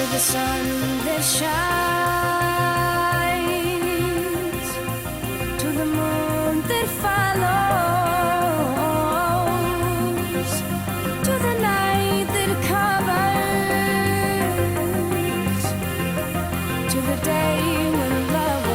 the sun that shines, to the moon that follows, to the night that covers, to the day when love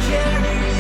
carry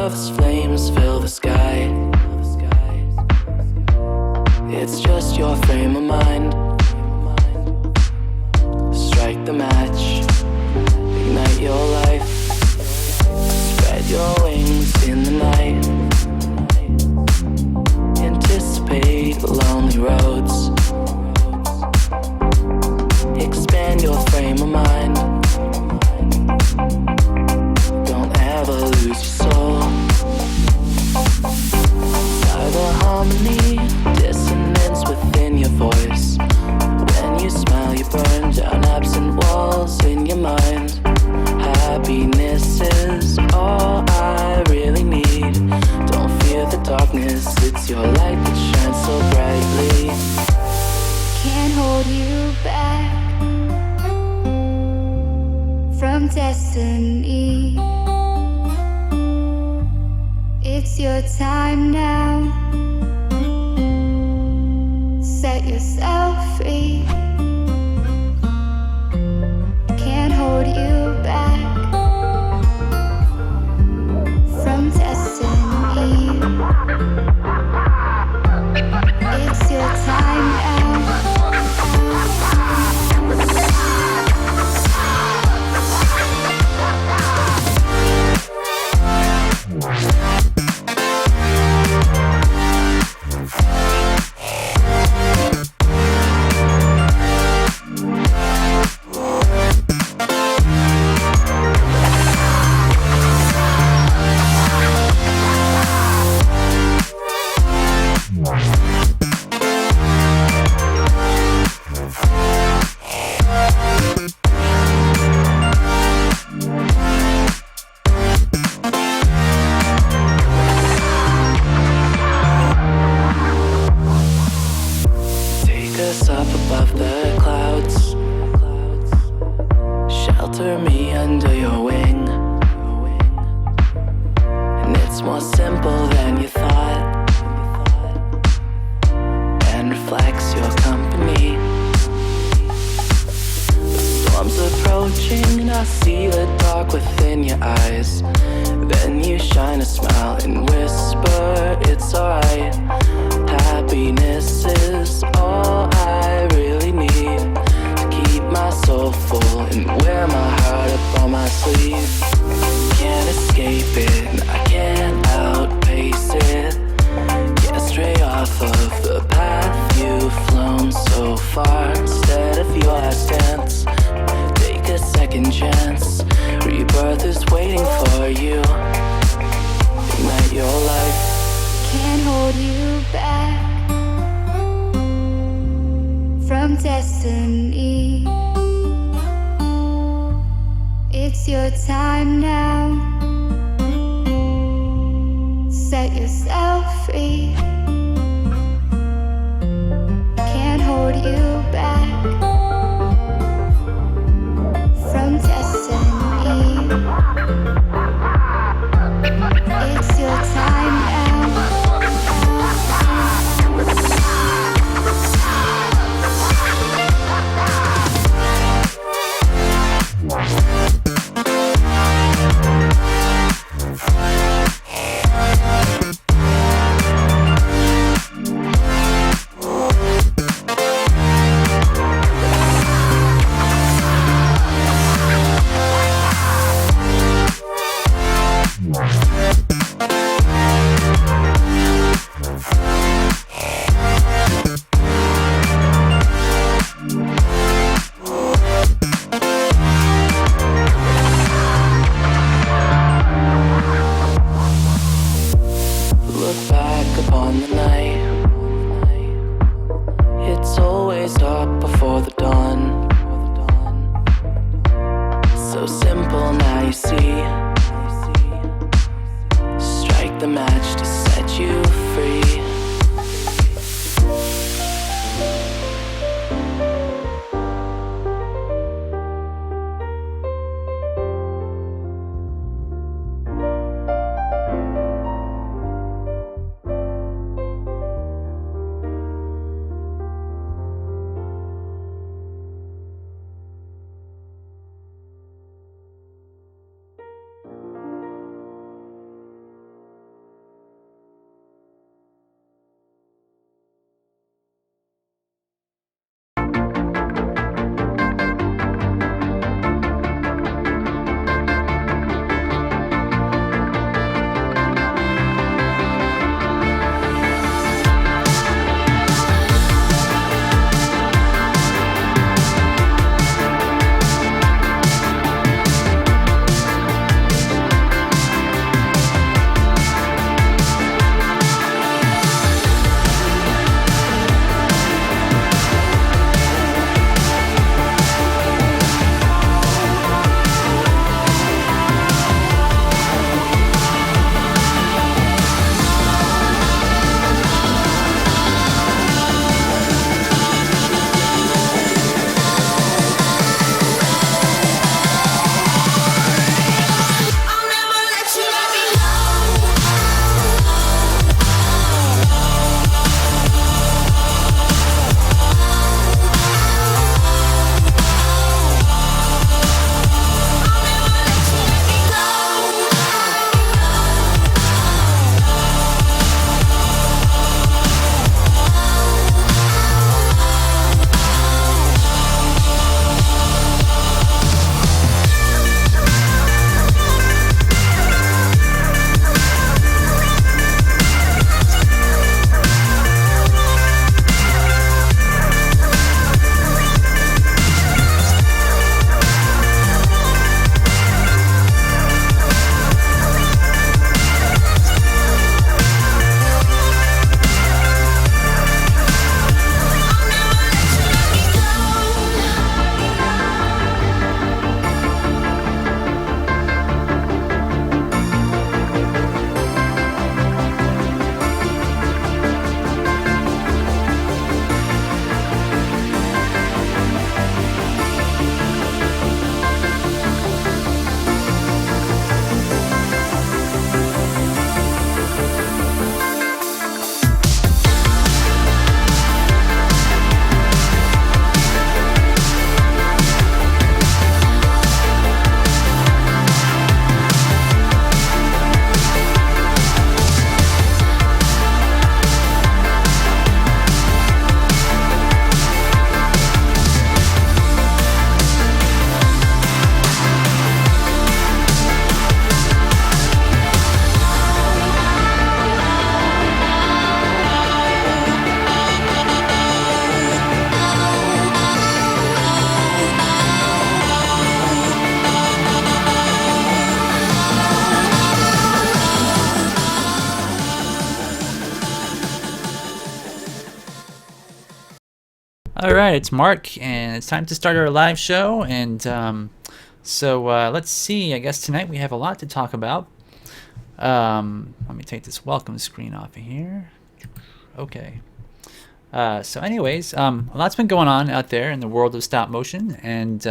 Earth's flames fill the sky. It's just your frame of mind. Strike the match, ignite your life. Spread your wings in the night. Anticipate lonely roads. Expand your frame of mind. Don't ever lose your soul. By the harmony, dissonance within your voice. When you smile, you burn down absent walls in your mind. Happiness is all I really need. Don't fear the darkness, it's your light that shines so brightly. Can't hold you back from destiny. It's your time now. Set yourself free. Can't hold you back from destiny. It's your time now. All right, it's Mark, and it's time to start our live show. And so let's see. I guess tonight we have a lot to talk about. Let me take this welcome screen off of here. Okay. So anyways, a lot's been going on out there in the world of stop motion. And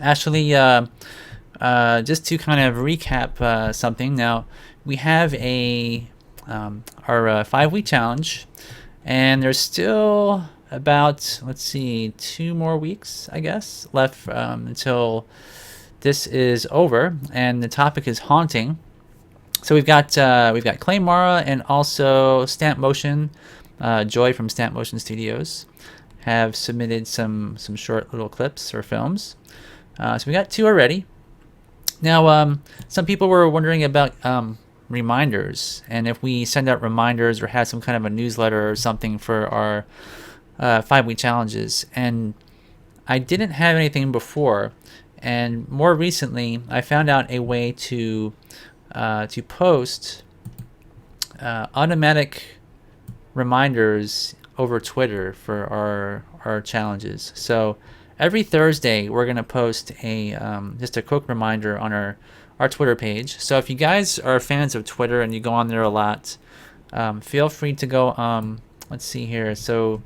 actually, just to kind of recap something, now we have our 5-week challenge, and there's still about, let's see, 2 more weeks, I guess, left until this is over, and the topic is haunting. So we've got Clay Mara and also Stamp Motion, Joy from Stamp Motion Studios, have submitted some short little clips or films. So we got 2 already. Now, some people were wondering about reminders, and if we send out reminders or have some kind of a newsletter or something for our 5-week challenges. And I didn't have anything before, and more recently I found out a way to post automatic reminders over Twitter for our challenges. So every Thursday we're going to post just a quick reminder on our Twitter page. So if you guys are fans of Twitter and you go on there a lot, feel free to go, let's see here. So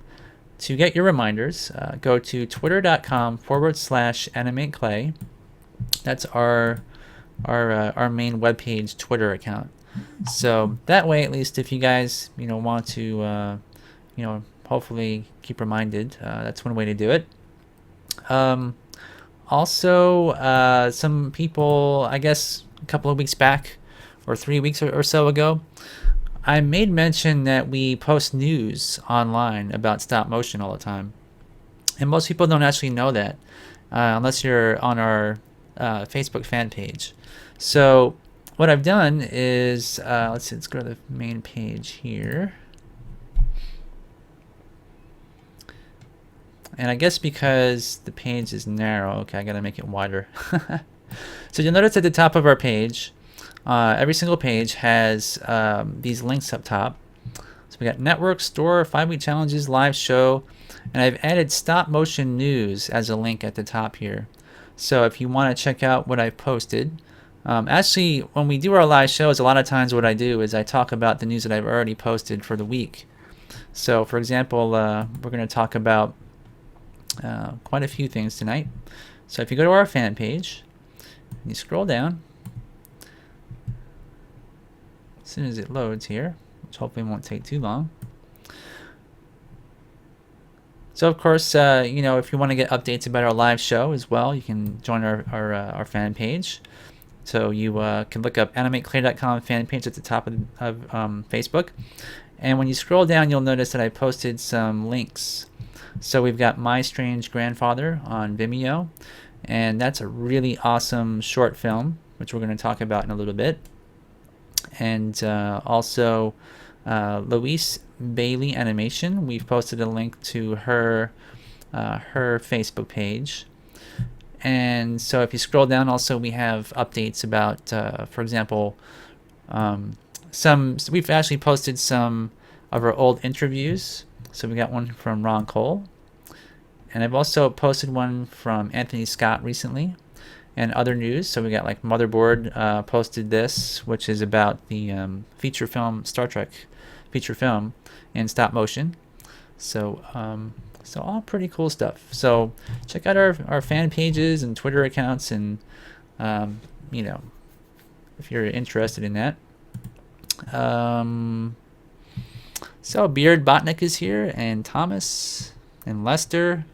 to get your reminders, go to twitter.com/AnimateClay. That's our main webpage Twitter account. So that way, at least if you guys want to hopefully keep reminded, that's one way to do it. Also, some people, I guess a couple of weeks back or 3 weeks or so ago, I made mention that we post news online about stop motion all the time. And most people don't actually know that unless you're on our Facebook fan page. So what I've done is, let's go to the main page here. And I guess because the page is narrow, okay, I gotta make it wider. So you'll notice at the top of our page, every single page has these links up top. So we got network, store, 5-week challenges, live show, and I've added stop motion news as a link at the top here. So if you want to check out what I've posted, actually when we do our live shows, a lot of times what I do is I talk about the news that I've already posted for the week. So for example, we're going to talk about quite a few things tonight. So if you go to our fan page and you scroll down, as soon as it loads here, which hopefully won't take too long. So of course, if you want to get updates about our live show as well, you can join our fan page. So you can look up AnimateClay.com fan page at the top of Facebook, and when you scroll down, you'll notice that I posted some links. So we've got My Strange Grandfather on Vimeo, and that's a really awesome short film, which we're going to talk about in a little bit. And also Louise Baylie Animation, we've posted a link to her Facebook page. And so if you scroll down, also we have updates about, for example, we've actually posted some of our old interviews. So we got one from Ron Cole, and I've also posted one from Anthony Scott recently, and other news. So we got like Motherboard posted this, which is about the feature film, Star Trek feature film in stop motion. So so all pretty cool stuff. So check out our fan pages and Twitter accounts, and if you're interested in that. So Beard Botnick is here, and Thomas and Lester.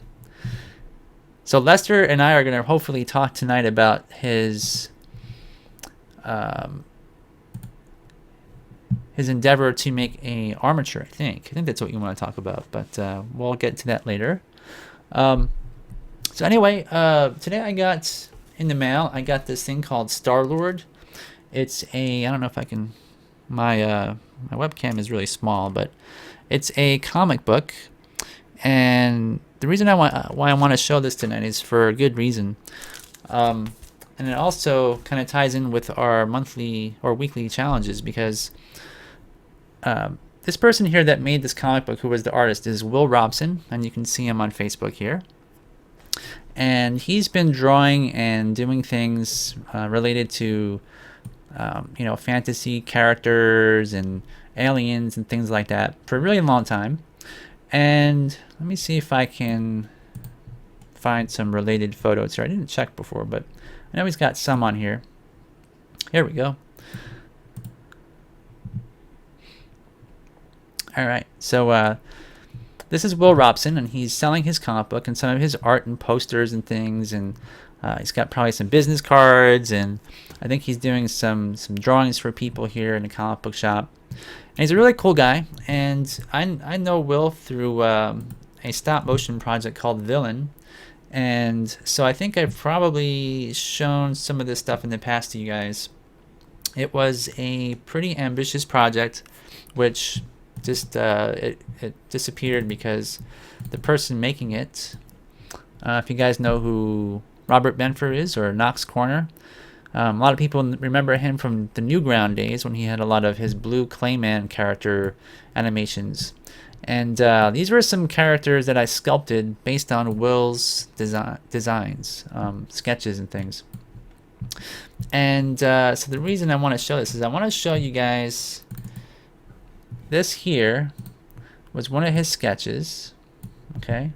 So Lester and I are going to hopefully talk tonight about his endeavor to make a armature. I think that's what you want to talk about, but we'll get to that later. So anyway, today I got in the mail, I got this thing called Star-Lord. It's I don't know if I can, my webcam is really small, but it's a comic book, and the reason why I want to show this tonight is for a good reason, and it also kind of ties in with our monthly or weekly challenges, because this person here that made this comic book, who was the artist, is Will Robson, and you can see him on Facebook here. And he's been drawing and doing things related to, fantasy characters and aliens and things like that for a really long time. And let me see if I can find some related photos here. I didn't check before, but I know he's got some on here. Here we go. All right, so this is Will Robson, and he's selling his comic book and some of his art and posters and things, and he's got probably some business cards, and I think he's doing some drawings for people here in the comic book shop. And he's a really cool guy, and I know Will through a stop motion project called Villain, and so I think I've probably shown some of this stuff in the past to you guys. It was a pretty ambitious project, which just it disappeared because the person making it, if you guys know who Robert Benfer is, or Knox Corner, a lot of people remember him from the Newground days when he had a lot of his blue Clayman character animations. And these were some characters that I sculpted based on Will's designs, sketches and things. And so the reason I want to show this is I want to show you guys, this here was one of his sketches. Okay.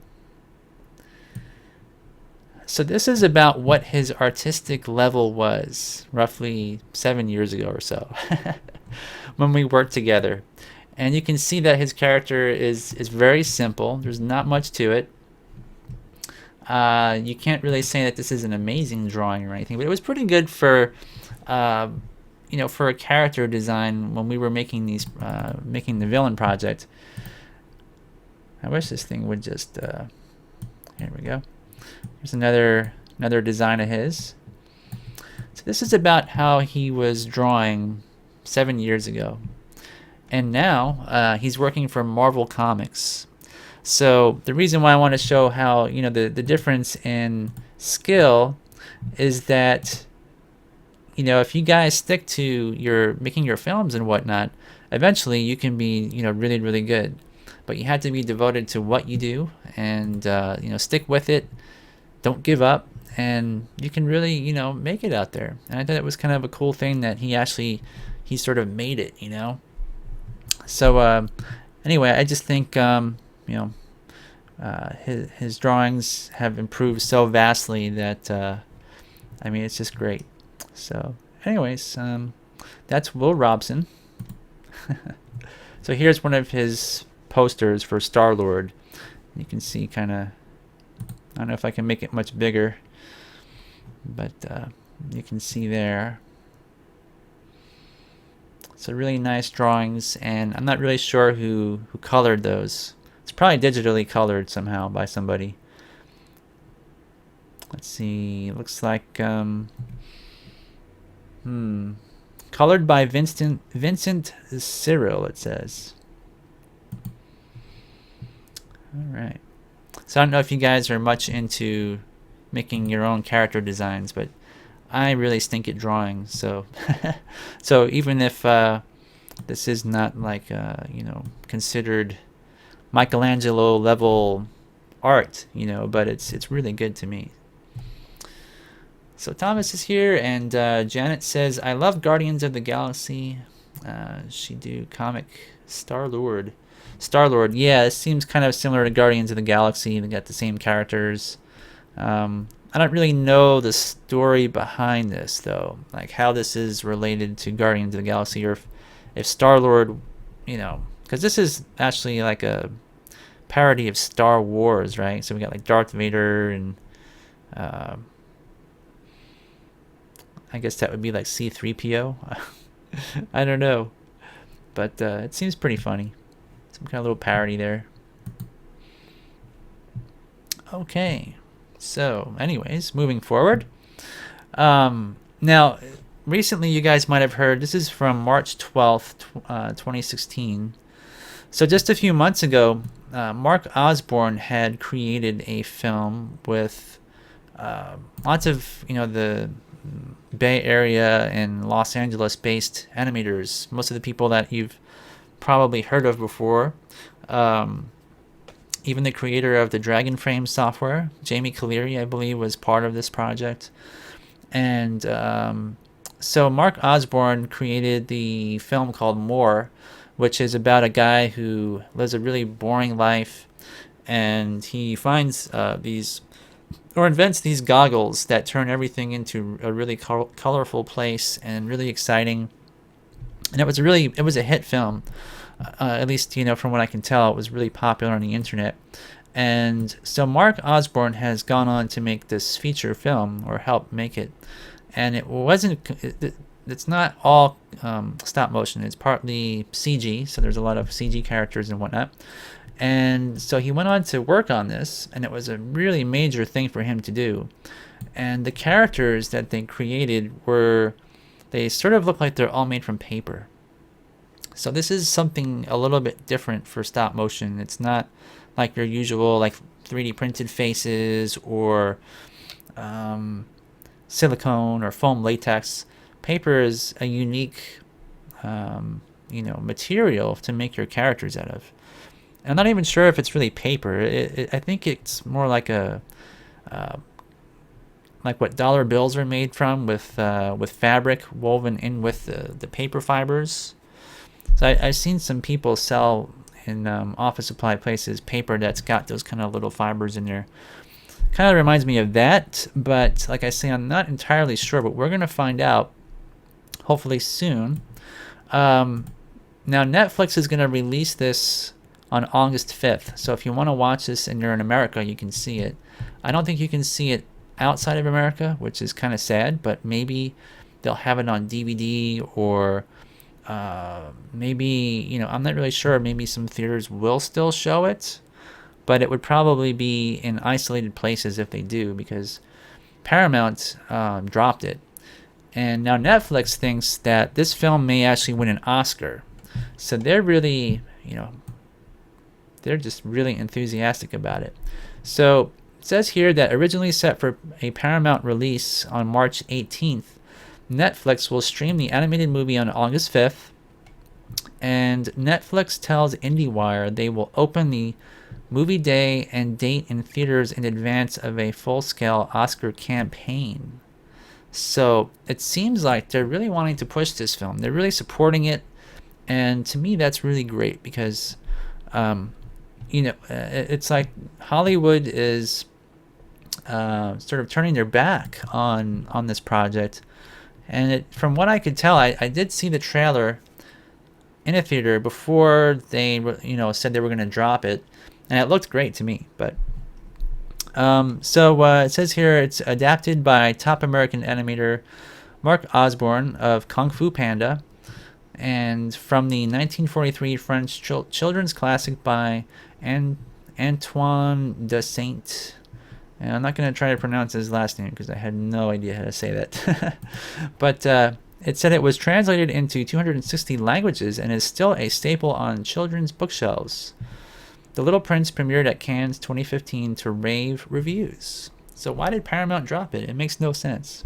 So this is about what his artistic level was roughly 7 years ago or so when we worked together. And you can see that his character is very simple. There's not much to it. You can't really say that this is an amazing drawing or anything, but it was pretty good for for a character design when we were making these making the Villain project. I wish this thing would just here we go. Here's another design of his. So this is about how he was drawing 7 years ago, and now he's working for Marvel Comics. So the reason why I want to show how the difference in skill is that if you guys stick to your making your films and whatnot, eventually you can be really, really good. But you have to be devoted to what you do, and stick with it. Don't give up, and you can really make it out there. And I thought it was kind of a cool thing that he sort of made it. So anyway, I just think his drawings have improved so vastly that it's just great. So anyways, that's Will Robson. So here's one of his posters for Star-Lord. You can see kind of, I don't know if I can make it much bigger, but you can see there. So really nice drawings, and I'm not really sure who colored those. It's probably digitally colored somehow by somebody. Let's see, it looks like colored by Vincent Cyril, it says. All right. So I don't know if you guys are much into making your own character designs, but I really stink at drawing. So so even if this is not like considered Michelangelo level art, but it's really good to me. So Thomas is here, and Janet says, I love Guardians of the Galaxy. She do comic Star-Lord, yeah, it seems kind of similar to Guardians of the Galaxy. They got the same characters. I don't really know the story behind this, though, like how this is related to Guardians of the Galaxy, or if Star-Lord, because this is actually like a parody of Star Wars, right? So we got like Darth Vader, and I guess that would be like C-3PO. I don't know, but it seems pretty funny. Some kind of little parody there. Okay, so anyways, moving forward. Now, recently you guys might have heard, this is from March 12th, 2016. So just a few months ago, Mark Osborne had created a film with lots of, the Bay Area and Los Angeles based animators. Most of the people that you've probably heard of before. Even the creator of the Dragon Frame software, Jamie Cleary, I believe, was part of this project. And so Mark Osborne created the film called More, which is about a guy who lives a really boring life, and he finds invents these goggles that turn everything into a really colorful place and really exciting. And it was a hit film. At least, from what I can tell, it was really popular on the internet. And so Mark Osborne has gone on to make this feature film, or help make it. And it's not all stop motion. It's partly CG, so there's a lot of CG characters and whatnot. And so he went on to work on this, and it was a really major thing for him to do. And the characters that they created they sort of look like they're all made from paper. So this is something a little bit different for stop motion. It's not like your usual 3D printed faces or silicone or foam latex. Paper is a unique material to make your characters out of. And I'm not even sure if it's really paper. I think it's more like like what dollar bills are made from, with fabric woven in with the paper fibers. So I've seen some people sell in office supply places paper that's got those kind of little fibers in there. Kind of reminds me of that, but like I say, I'm not entirely sure, but we're going to find out hopefully soon. Now Netflix is going to release this on August 5th. So if you want to watch this and you're in America, you can see it. I don't think you can see it outside of America, which is kind of sad, but maybe they'll have it on DVD, or maybe, I'm not really sure. Maybe some theaters will still show it, but it would probably be in isolated places if they do, because Paramount dropped it. And now Netflix thinks that this film may actually win an Oscar. So they're really, they're just really enthusiastic about it. So it says here that originally set for a Paramount release on March 18th, Netflix will stream the animated movie on August 5th. And Netflix tells IndieWire they will open the movie day and date in theaters in advance of a full-scale Oscar campaign. So it seems like they're really wanting to push this film. They're really supporting it. And to me, that's really great, because it's like Hollywood is sort of turning their back on this project. And from what I could tell, I did see the trailer in a theater before they said they were going to drop it, and it looked great to me. But so it says here it's adapted by top American animator Mark Osborne of Kung Fu Panda, and from the 1943 French children's classic by Antoine de Saint. And I'm not going to try to pronounce his last name because I had no idea how to say that. But it said it was translated into 260 languages and is still a staple on children's bookshelves. The Little Prince premiered at Cannes 2015 to rave reviews. So why did Paramount drop it? It makes no sense.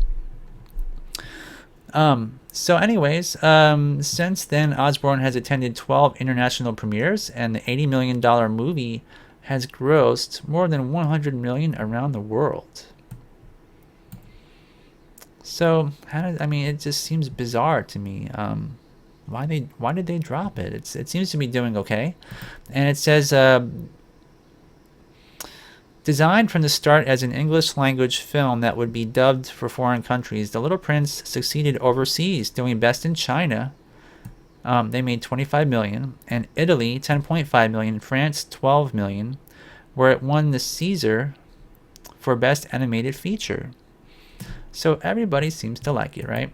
So anyways, since then, Osborne has attended 12 international premieres, and the $80 million movie has grossed more than $100 million around the world. So it just seems bizarre to me. Why did they drop it? It seems to be doing okay, and it says designed from the start as an English language film that would be dubbed for foreign countries, The Little Prince succeeded overseas, doing best in China. They made $25 million, and Italy $10.5 million, France $12 million, where it won the Caesar for best animated feature. So everybody seems to like it, right?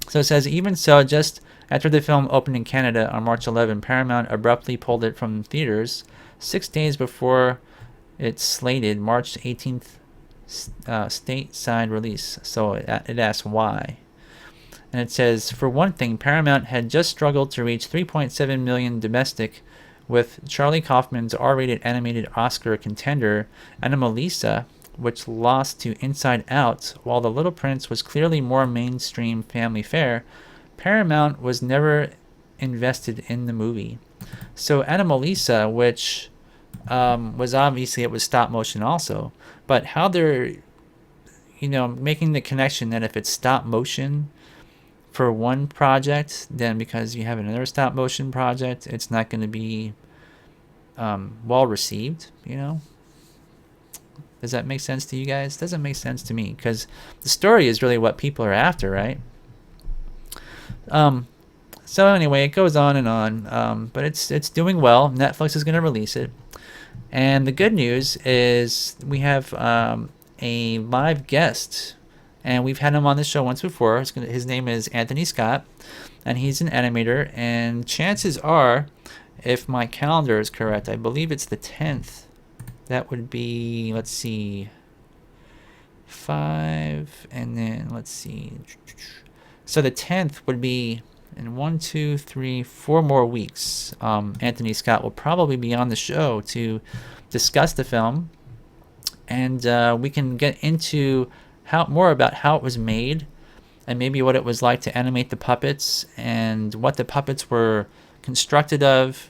So it says, even so, just after the film opened in Canada on March 11, Paramount abruptly pulled it from theaters 6 days before its slated March 18th stateside release. So it asks why. And it says, for one thing, Paramount had just struggled to reach 3.7 million domestic with Charlie Kaufman's R-rated animated Oscar contender Anomalisa, which lost to Inside Out. While The Little Prince was clearly more mainstream family fare, Paramount was never invested in the movie. So Anomalisa, which was obviously, it was stop motion also, but how they're, making the connection that if it's stop motion for one project, then because you have another stop motion project, it's not going to be well received. Does that make sense to you guys? Doesn't make sense to me, because the story is really what people are after, right? So anyway, it goes on and on, but it's doing well. Netflix is going to release it, and the good news is we have a live guest, and we've had him on the show once before. His name is Anthony Scott, and he's an animator, and chances are, if my calendar is correct, I believe it's the 10th. That would be, let's see, 5, and then let's see. So the 10th would be in 1, 2, 3, 4 more weeks. Anthony Scott will probably be on the show to discuss the film, and we can get into more about how it was made, and maybe what it was like to animate the puppets, and what the puppets were constructed of.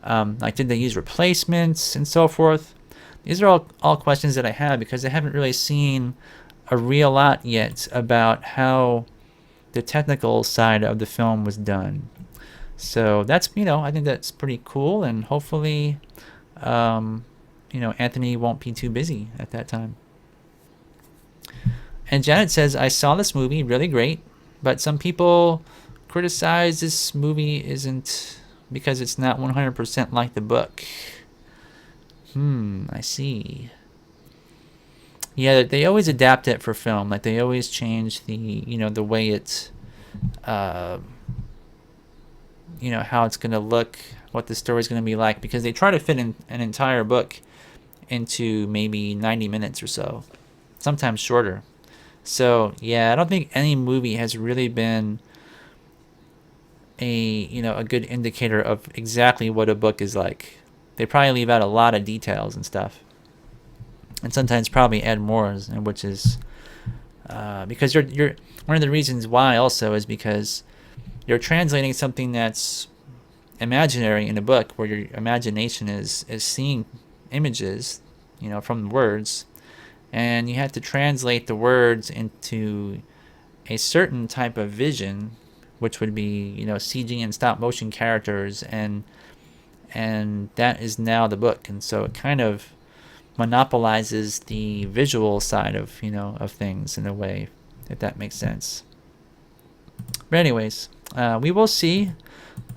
Like, did they use replacements and so forth? These are all questions that I have, because I haven't really seen a real lot yet about how the technical side of the film was done. So that's, I think that's pretty cool, and hopefully, Anthony won't be too busy at that time. And Janet says, I saw this movie, really great, but some people criticize this movie isn't, because it's not 100% like the book. I see. Yeah, they always adapt it for film. Like, they always change the, the way it's, how it's going to look, what the story's going to be like, because they try to fit an entire book into maybe 90 minutes or so, sometimes shorter. So, yeah, I don't think any movie has really been a good indicator of exactly what a book is like. They probably leave out a lot of details and stuff, and sometimes probably add more, which is because you're one of the reasons why also is because you're translating something that's imaginary in a book, where your imagination is seeing images, from the words, and you have to translate the words into a certain type of vision, which would be CG and stop motion characters, and that is now the book. And so it kind of monopolizes the visual side of of things in a way, if that makes sense. But anyways, we will see.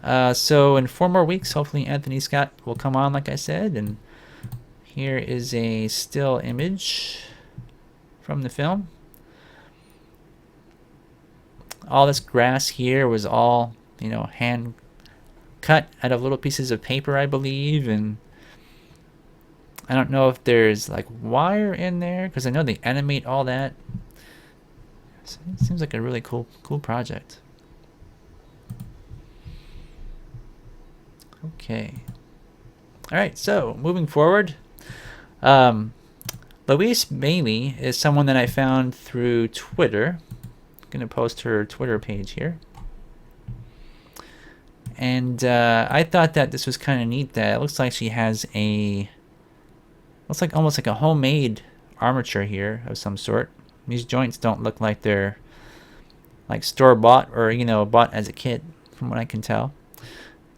So in 4 more weeks, hopefully Anthony Scott will come on, like I said. And here is a still image from the film. All this grass here was all hand cut out of little pieces of paper, I believe, and I don't know if there's like wire in there, because I know they animate all that. So it seems like a really cool project. Okay. All right, so moving forward, Louise Baylie is someone that I found through Twitter. I'm going to post her Twitter page here. And I thought that this was kind of neat, that it looks like she has almost like a homemade armature here of some sort. These joints don't look like they're like store-bought or, bought as a kit, from what I can tell.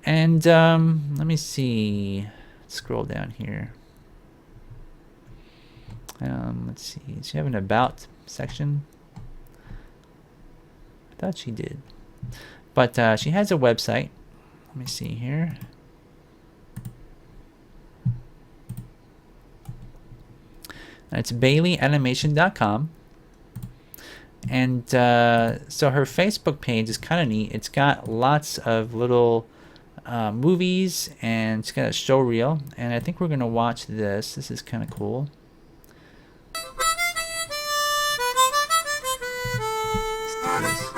And let me see. Scroll down here. Let's see. Does she have an about section? I thought she did. But she has a website. Let me see here. It's BaileyAnimation.com. And so her Facebook page is kind of neat. It's got lots of little movies, and it's got a show reel. And I think we're going to watch this. This is kind of cool. Let's do this.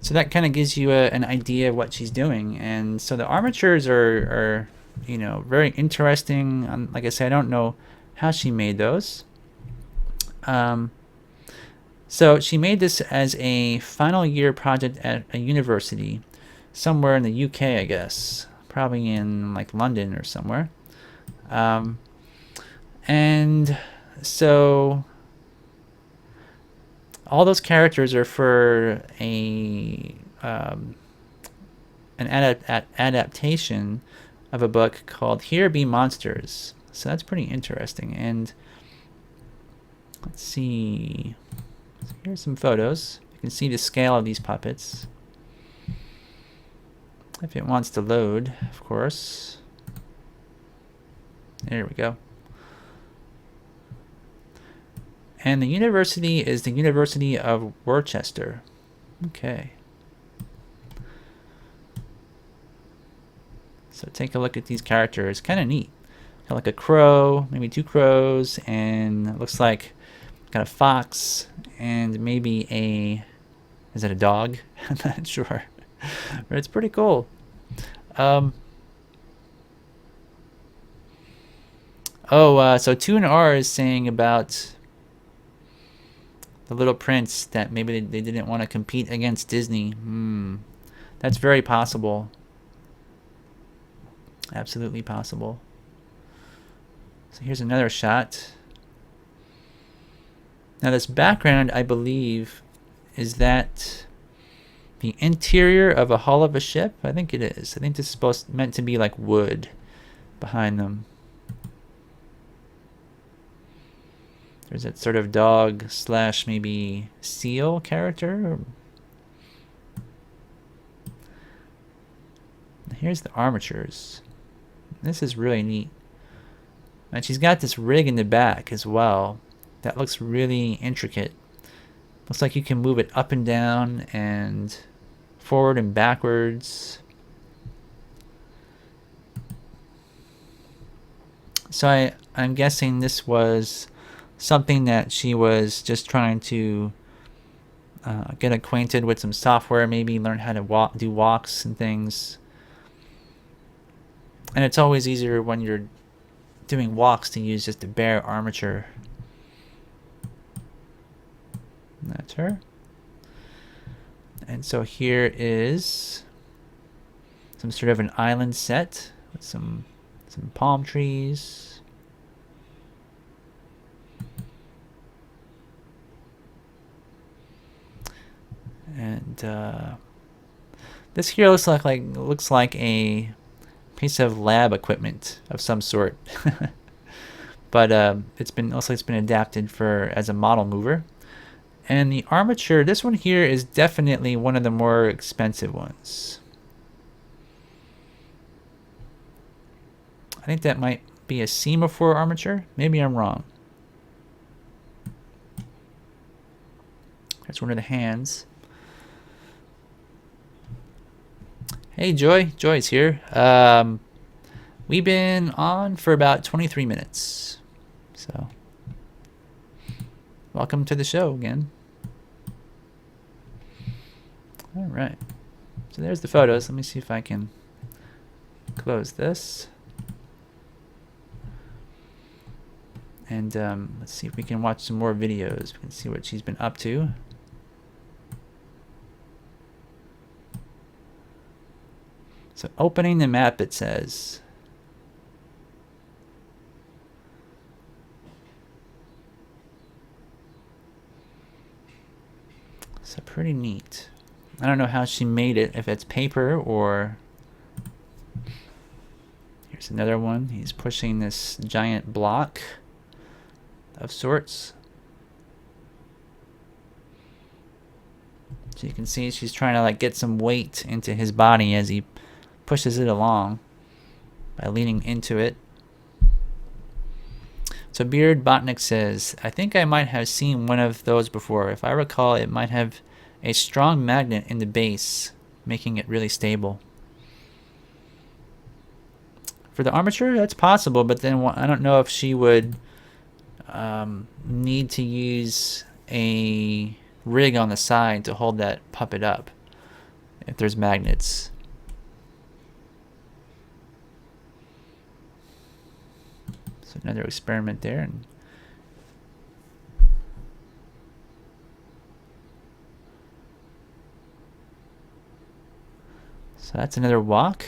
So that kind of gives you an idea of what she's doing. And so the armatures are you know, very interesting. Like I said, I don't know how she made those. So she made this as a final year project at a university somewhere in the UK, I guess, probably in like London or somewhere. And so all those characters are for an adaptation of a book called Here Be Monsters. So that's pretty interesting. And let's see. Here's some photos. You can see the scale of these puppets. If it wants to load, of course. There we go. And the university is the University of Worcester. Okay. So take a look at these characters. Kind of neat. Got like a crow, maybe two crows, and it looks like got a fox and maybe is it a dog? I'm not sure. But it's pretty cool. So 2NR is saying about The Little Prince that maybe they didn't want to compete against Disney. That's very possible. Absolutely possible. So here's another shot. Now this background, I believe, is that the interior of a hull of a ship? I think it is. I think this is meant to be like wood behind them. There's that sort of dog / maybe seal character. Here's the armatures. This is really neat. And she's got this rig in the back as well. That looks really intricate. Looks like you can move it up and down and forward and backwards. So I'm guessing this was something that she was just trying to get acquainted with some software, maybe learn how to do walks and things. And it's always easier when you're doing walks to use just a bare armature. That's her. And so here is some sort of an island set with some palm trees. And this here looks like a piece of lab equipment of some sort. But looks like it's been adapted as a model mover. And the armature, this one here is definitely one of the more expensive ones. I think that might be a semaphore armature. Maybe I'm wrong. That's one of the hands. Hey, Joy. Joy's here. We've been on for about 23 minutes. So, welcome to the show again. All right. So there's the photos. Let me see if I can close this. And let's see if we can watch some more videos. We can see what she's been up to. So opening the map, it says. So pretty neat. I don't know how she made it, if it's paper or... Here's another one. He's pushing this giant block of sorts. So you can see she's trying to like get some weight into his body as he pushes it along by leaning into it. So Beard Botnick says, I think I might have seen one of those before. If I recall, it might have a strong magnet in the base, making it really stable. For the armature, that's possible, but then I don't know if she would need to use a rig on the side to hold that puppet up. if there's magnets. So another experiment there. And so that's another walk.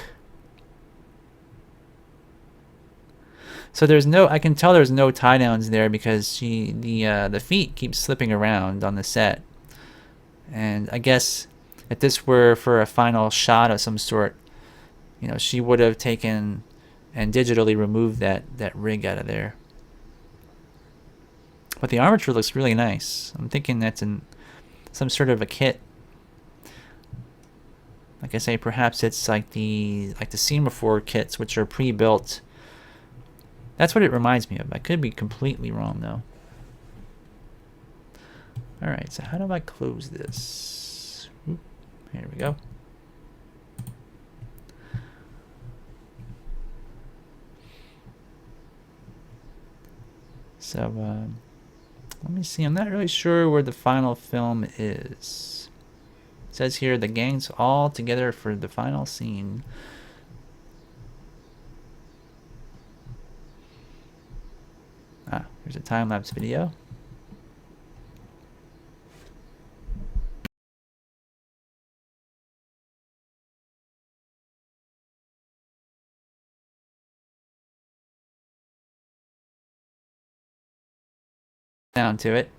So there's no, I can tell there's no tie downs there because the feet keep slipping around on the set. And I guess if this were for a final shot of some sort, you know, she would have taken and digitally removed that rig out of there. But the armature looks really nice. I'm thinking that's some sort of a kit. Like I say, perhaps it's like the Semaphore kits, which are pre-built. That's what it reminds me of. I could be completely wrong, though. Alright, so how do I close this? Oop, here we go. So, let me see. I'm not really sure where the final film is. It says here the gang's all together for the final scene. Ah, here's a time-lapse video. Down to it.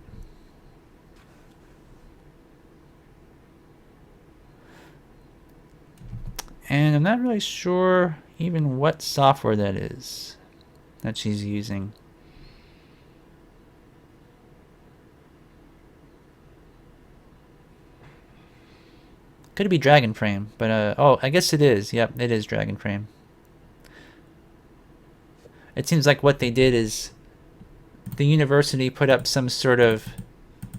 And I'm not really sure even what software that is that she's using. Could be Dragon Frame, but oh, I guess it is. Yep, it is Dragon Frame. It seems like what they did is the university put up some sort of, it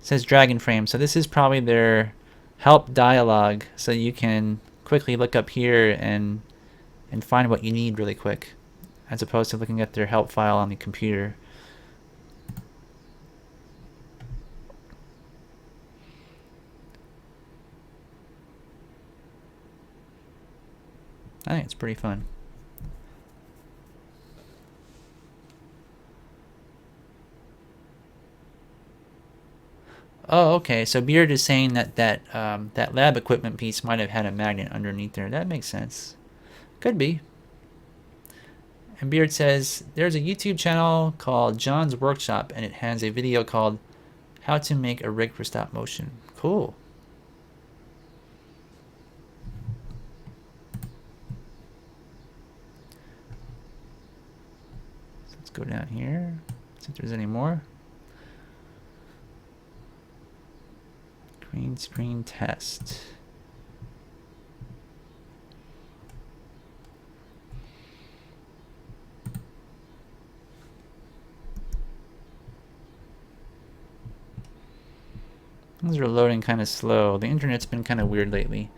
says Dragon Frame, so this is probably their help dialogue, so you can quickly look up here and find what you need really quick, as opposed to looking at their help file on the computer. I think it's pretty fun. Oh, okay. So Beard is saying that lab equipment piece might have had a magnet underneath there. That makes sense. Could be. And Beard says there's a YouTube channel called John's Workshop, and it has a video called "How to Make a Rig for Stop Motion." Cool. So let's go down here. See if there's any more. Green screen test. Those are loading kind of slow. The internet's been kind of weird lately.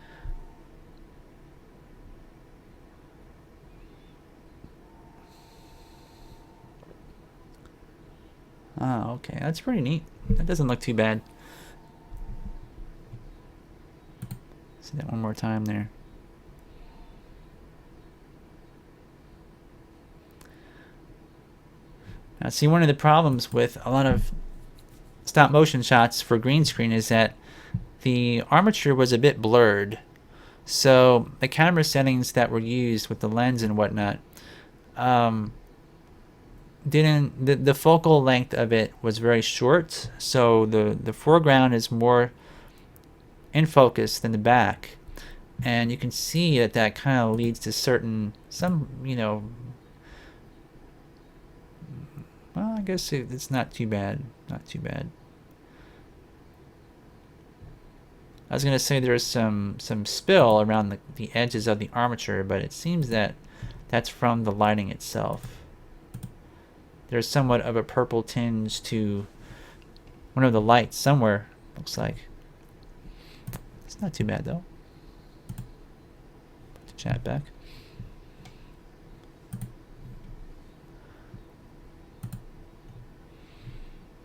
Oh, okay. That's pretty neat. That doesn't look too bad. See that one more time there. Now, see, one of the problems with a lot of stop motion shots for green screen is that the armature was a bit blurred. So the camera settings that were used with the lens and whatnot the focal length of it was very short, so the foreground is more in focus than the back, and you can see that kind of leads to some well, I guess it's not too bad. Not too bad. I was gonna say there's some spill around the edges of the armature, but it seems that that's from the lighting itself. There's somewhat of a purple tinge to one of the lights somewhere, looks like. It's not too bad though. Put the chat back.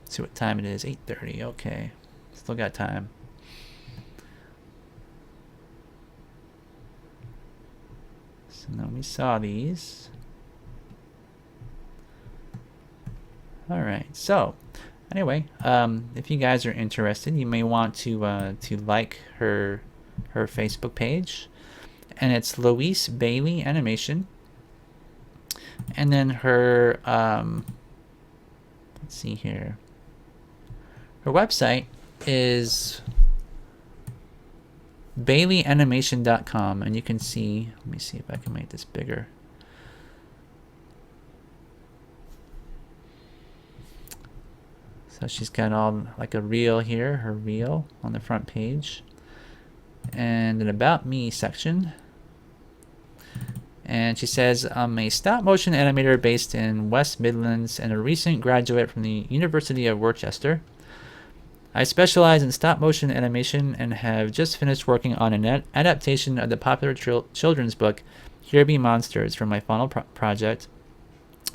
See what time it is. 8:30. Okay, still got time. No, we saw these. All right. So, anyway, if you guys are interested, you may want to like her Facebook page, and it's Louise Baylie Animation. And then her let's see here. Her website is BaileyAnimation.com, and you can see. Let me see if I can make this bigger. So she's got all like a reel here, her reel on the front page, and an About Me section. And she says, I'm a stop-motion animator based in West Midlands and a recent graduate from the University of Worcester. I specialize in stop-motion animation and have just finished working on an adaptation of the popular children's book, Here Be Monsters, for my final project.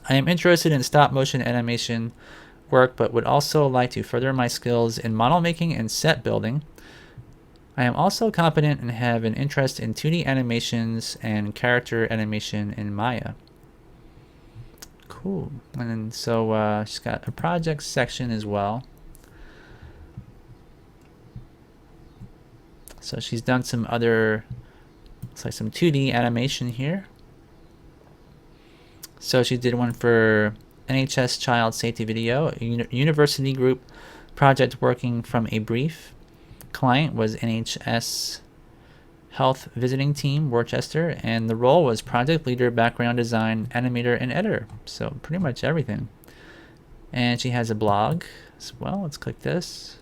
I am interested in stop-motion animation work, but would also like to further my skills in model making and set building. I am also competent and have an interest in 2D animations and character animation in Maya. Cool. And then, so she's got a project section as well. So she's done some other, looks like some 2D animation here. So she did one for NHS Child Safety Video, a university group project working from a brief. Client was NHS Health Visiting Team, Worcester, and the role was project leader, background design, animator, and editor. So pretty much everything. And she has a blog as well. Let's click this.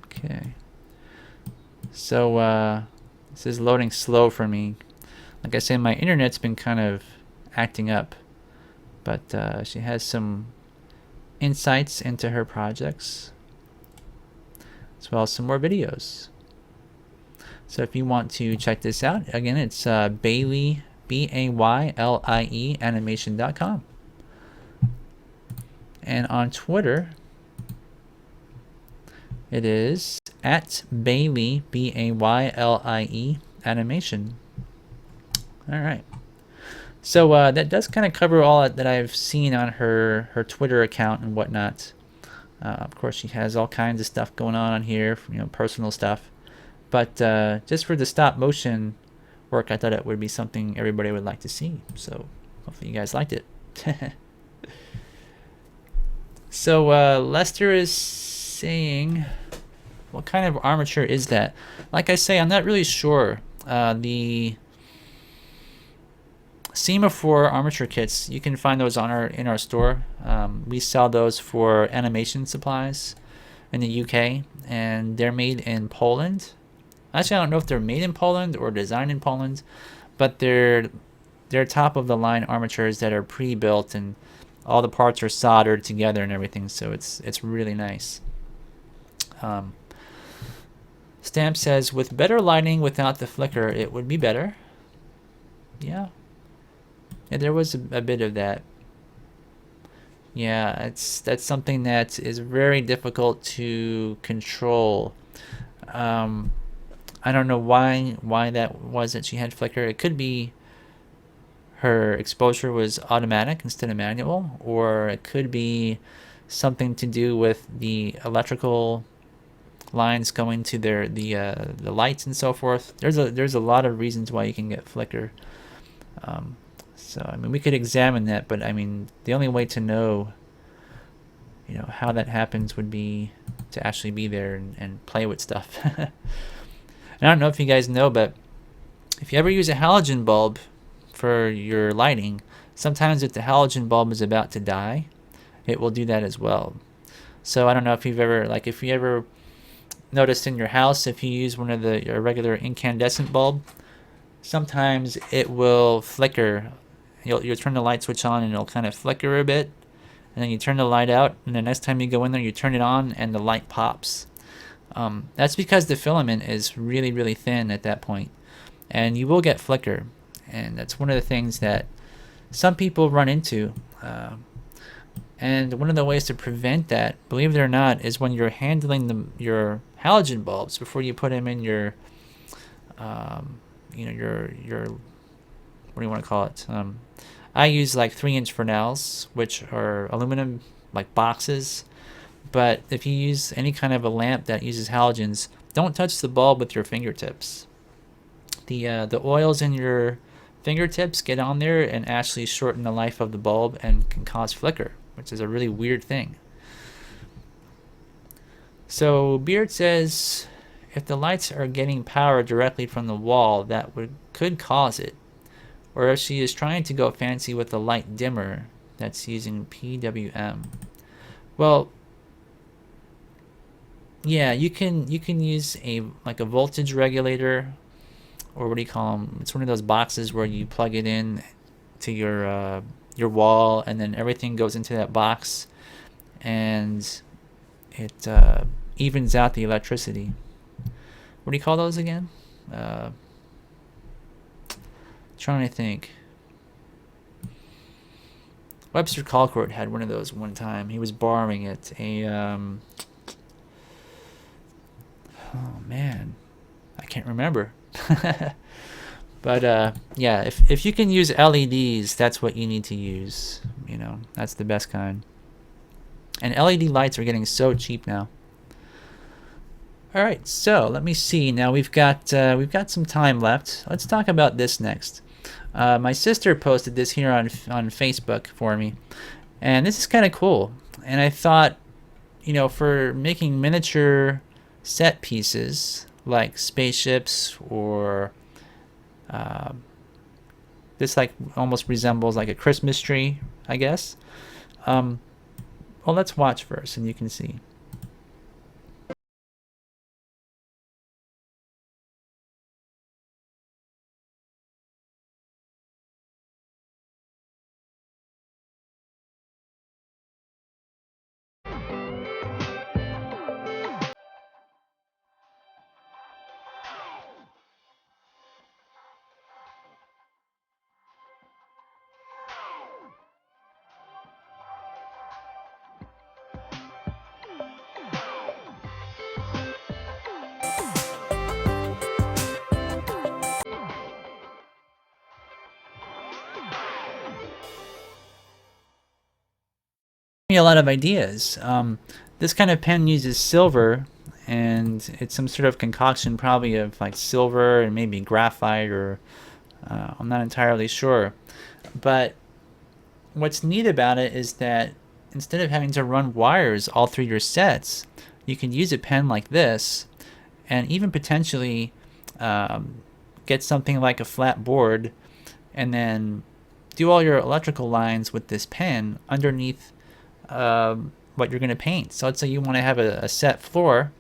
Okay. So this is loading slow for me. Like I said, my internet's been kind of acting up, but she has some insights into her projects, as well as some more videos. So if you want to check this out, again, it's Baylie, BAYLIE, animation.com. And on Twitter, it is at Baylie, BAYLIE, animation. All right. So that does kind of cover all that I've seen on her Twitter account and whatnot. Of course, she has all kinds of stuff going on here, personal stuff. But just for the stop motion work, I thought it would be something everybody would like to see. So hopefully you guys liked it. So Lester is saying, what kind of armature is that? Like I say, I'm not really sure. The Semaphore armature kits, you can find those in our store. We sell those for animation supplies in the UK, and they're made in Poland. Actually, I don't know if they're made in Poland or designed in Poland, but they're top of the line armatures that are pre-built, and all the parts are soldered together and everything. So it's really nice. Stamp says, with better lighting without the flicker, it would be better. Yeah. Yeah, there was a bit of that. Yeah, that's something that is very difficult to control. I don't know why that was that she had flicker. It could be her exposure was automatic instead of manual, or it could be something to do with the electrical lines going to the lights and so forth. There's a lot of reasons why you can get flicker. So I mean, we could examine that, but I mean, the only way to know, how that happens would be to actually be there and play with stuff. And I don't know if you guys know, but if you ever use a halogen bulb for your lighting, sometimes if the halogen bulb is about to die, it will do that as well. So I don't know if you've ever, if you ever noticed in your house, if you use one of your regular incandescent bulb, sometimes it will flicker. You'll turn the light switch on and it'll kind of flicker a bit, and then you turn the light out, and the next time you go in there, you turn it on and the light pops. That's because the filament is really, really thin at that point, and you will get flicker. And that's one of the things that some people run into. And one of the ways to prevent that, believe it or not, is when you're handling your halogen bulbs before you put them in your, your what do you want to call it? I use like 3-inch Fresnels, which are aluminum like boxes. But if you use any kind of a lamp that uses halogens, don't touch the bulb with your fingertips. The oils in your fingertips get on there and actually shorten the life of the bulb and can cause flicker, which is a really weird thing. So Beard says if the lights are getting power directly from the wall, that could cause it. Or if she is trying to go fancy with a light dimmer that's using PWM. Well, yeah, you can use a voltage regulator, or what do you call them? It's one of those boxes where you plug it in to your wall, and then everything goes into that box, and it evens out the electricity. What do you call those again? Trying to think. Webster Colcourt had one of those one time. He was borrowing it. Oh man, I can't remember. But yeah, if you can use LEDs, that's what you need to use. That's the best kind. And LED lights are getting so cheap now. All right, so let me see. Now we've got some time left. Let's talk about this next. My sister posted this here on Facebook for me, and this is kind of cool. And I thought, for making miniature set pieces like spaceships, or this like almost resembles like a Christmas tree, I guess. Well, let's watch first, and you can see. Me a lot of ideas. This kind of pen uses silver, and it's some sort of concoction, probably of like silver and maybe graphite, or I'm not entirely sure. But what's neat about it is that instead of having to run wires all through your sets, you can use a pen like this, and even potentially get something like a flat board, and then do all your electrical lines with this pen underneath what you're going to paint. So let's say you want to have a set floor,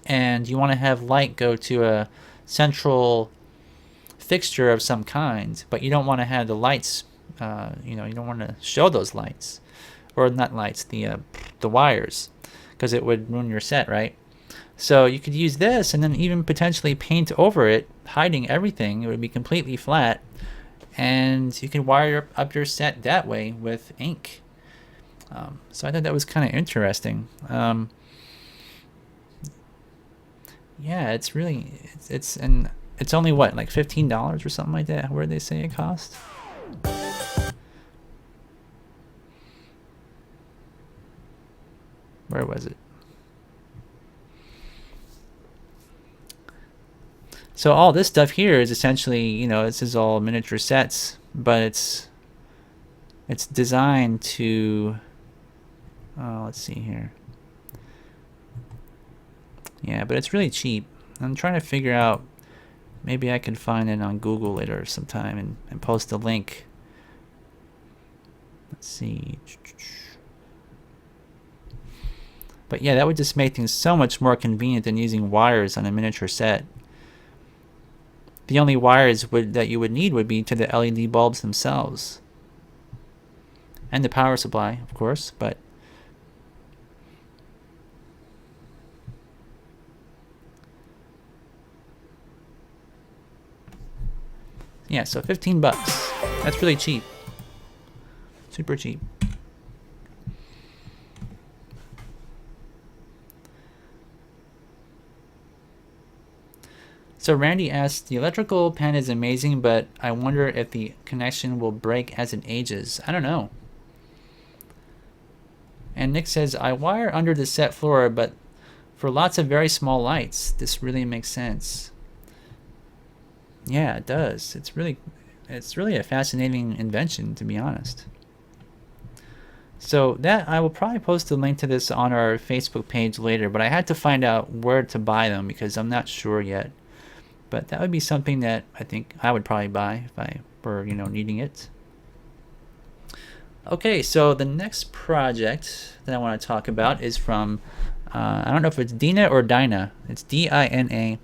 and you want to have light go to a central fixture of some kind, but you don't want to have the lights, you don't want to show those lights, or not lights, the wires, because it would ruin your set, right? So you could use this and then even potentially paint over it, hiding everything. It would be completely flat, and you can wire up your set that way with ink. So I thought that was kind of interesting. Yeah, it's really it's only what, like $15 or something like that. Where did they say it cost? Where was it? So all this stuff here is essentially, this is all miniature sets, but it's designed to, let's see here. Yeah, but it's really cheap. I'm trying to figure out, maybe I can find it on Google later sometime and post a link. Let's see. But yeah, that would just make things so much more convenient than using wires on a miniature set. The only wires that you would need would be to the LED bulbs themselves. And the power supply, of course, but yeah, so $15. That's really cheap. Super cheap. So Randy asks, the electrical pen is amazing, but I wonder if the connection will break as it ages. I don't know. And Nick says, I wire under the set floor, but for lots of very small lights. This really makes sense. Yeah, it does. It's really a fascinating invention, to be honest. So that I will probably post a link to this on our Facebook page later, but I had to find out where to buy them because I'm not sure yet. But that would be something that I think I would probably buy if I were, needing it. Okay, so the next project that I want to talk about is from, I don't know if it's Dina or Dina. It's Dina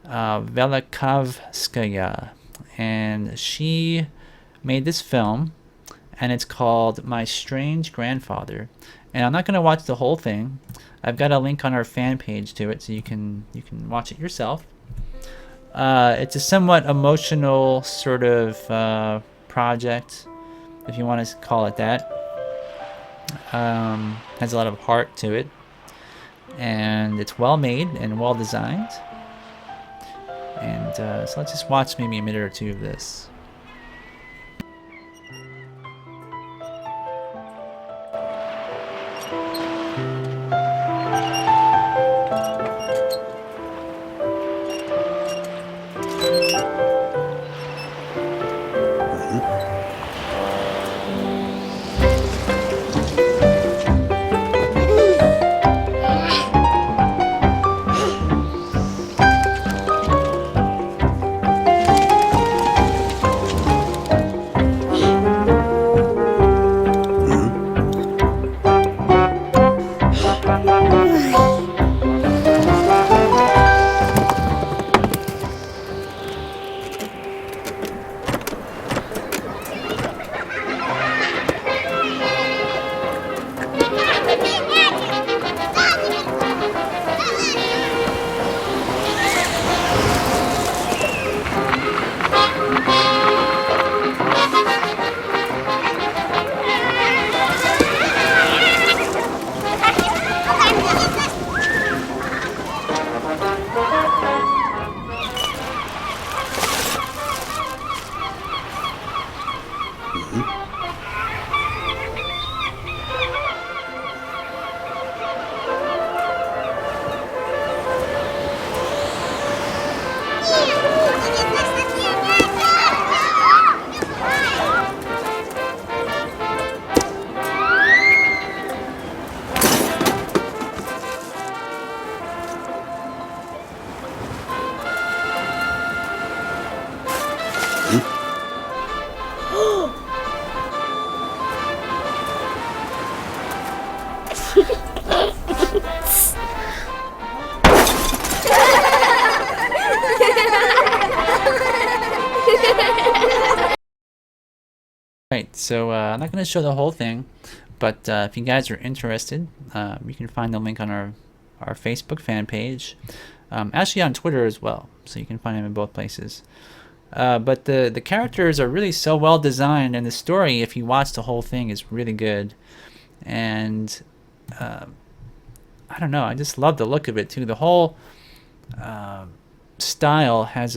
Velikovskaya. And she made this film, and it's called My Strange Grandfather. And I'm not going to watch the whole thing. I've got a link on our fan page to it, so you can watch it yourself. It's a somewhat emotional sort of project, if you want to call it that. Has a lot of heart to it, and it's well made and well designed. And so let's just watch maybe a minute or two of this. Right, so I'm not going to show the whole thing, but if you guys are interested, you can find the link on our Facebook fan page, actually on Twitter as well, so you can find them in both places. But the characters are really so well designed, and the story, if you watch the whole thing, is really good. And I don't know, I just love the look of it too. The whole style has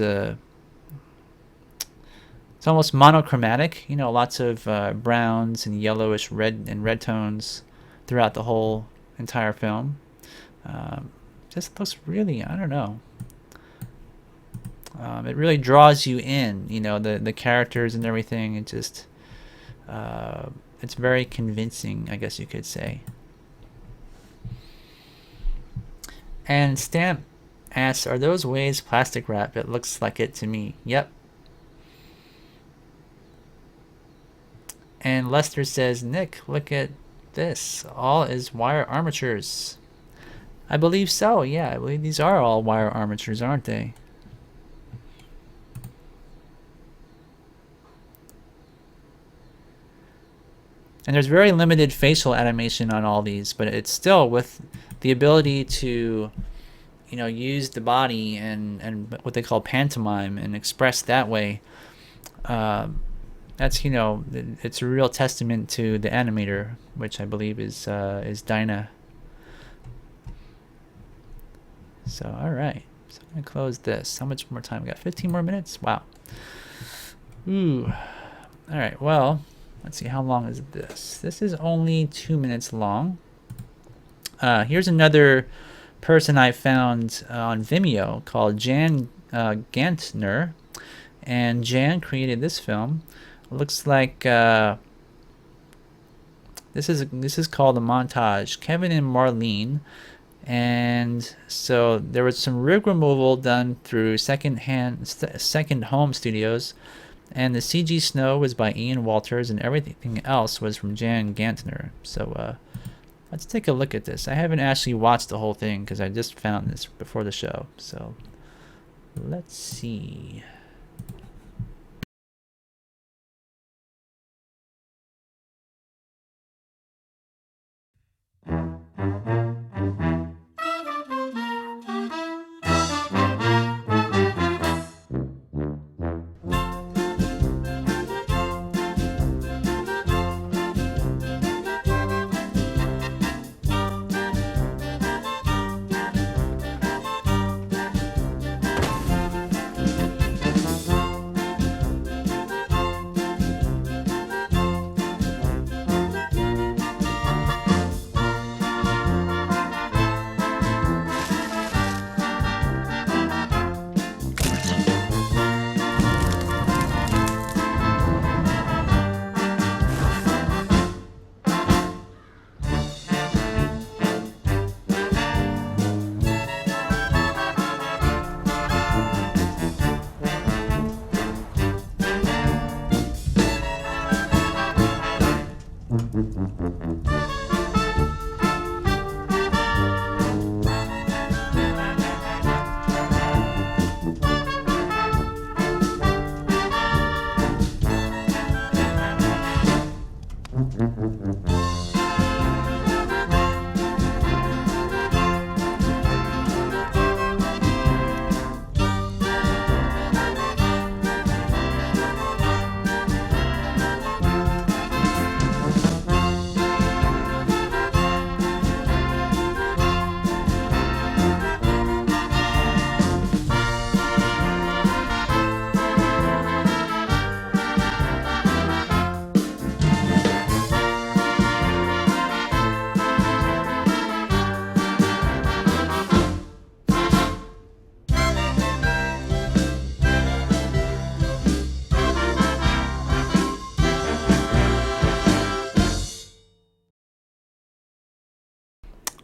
it's almost monochromatic, lots of browns and yellowish red tones throughout the whole entire film. Just looks really, I don't know. It really draws you in, the characters and everything. It just, it's very convincing, I guess you could say. And Stamp asks, are those waves plastic wrap? It looks like it to me. Yep. And Lester says, Nick, look at this. All is wire armatures. I believe so, yeah. I believe these are all wire armatures, aren't they? And there's very limited facial animation on all these, but it's still with the ability to, use the body and what they call pantomime and express that way. That's, it's a real testament to the animator, which I believe is Dina. So, all right. So I'm going to close this. How much more time? We got 15 more minutes? Wow. Ooh. All right, well, let's see. How long is this? This is only 2 minutes long. Here's another person I found on Vimeo called Jan Gantner. And Jan created this film. It looks like this is called a montage. Kevin and Marlene. And so there was some rig removal done through second home studios, and the CG snow was by Ian Walters, and everything else was from Jan Gantner. So let's take a look at this. I haven't actually watched the whole thing because I just found this before the show. So let's see.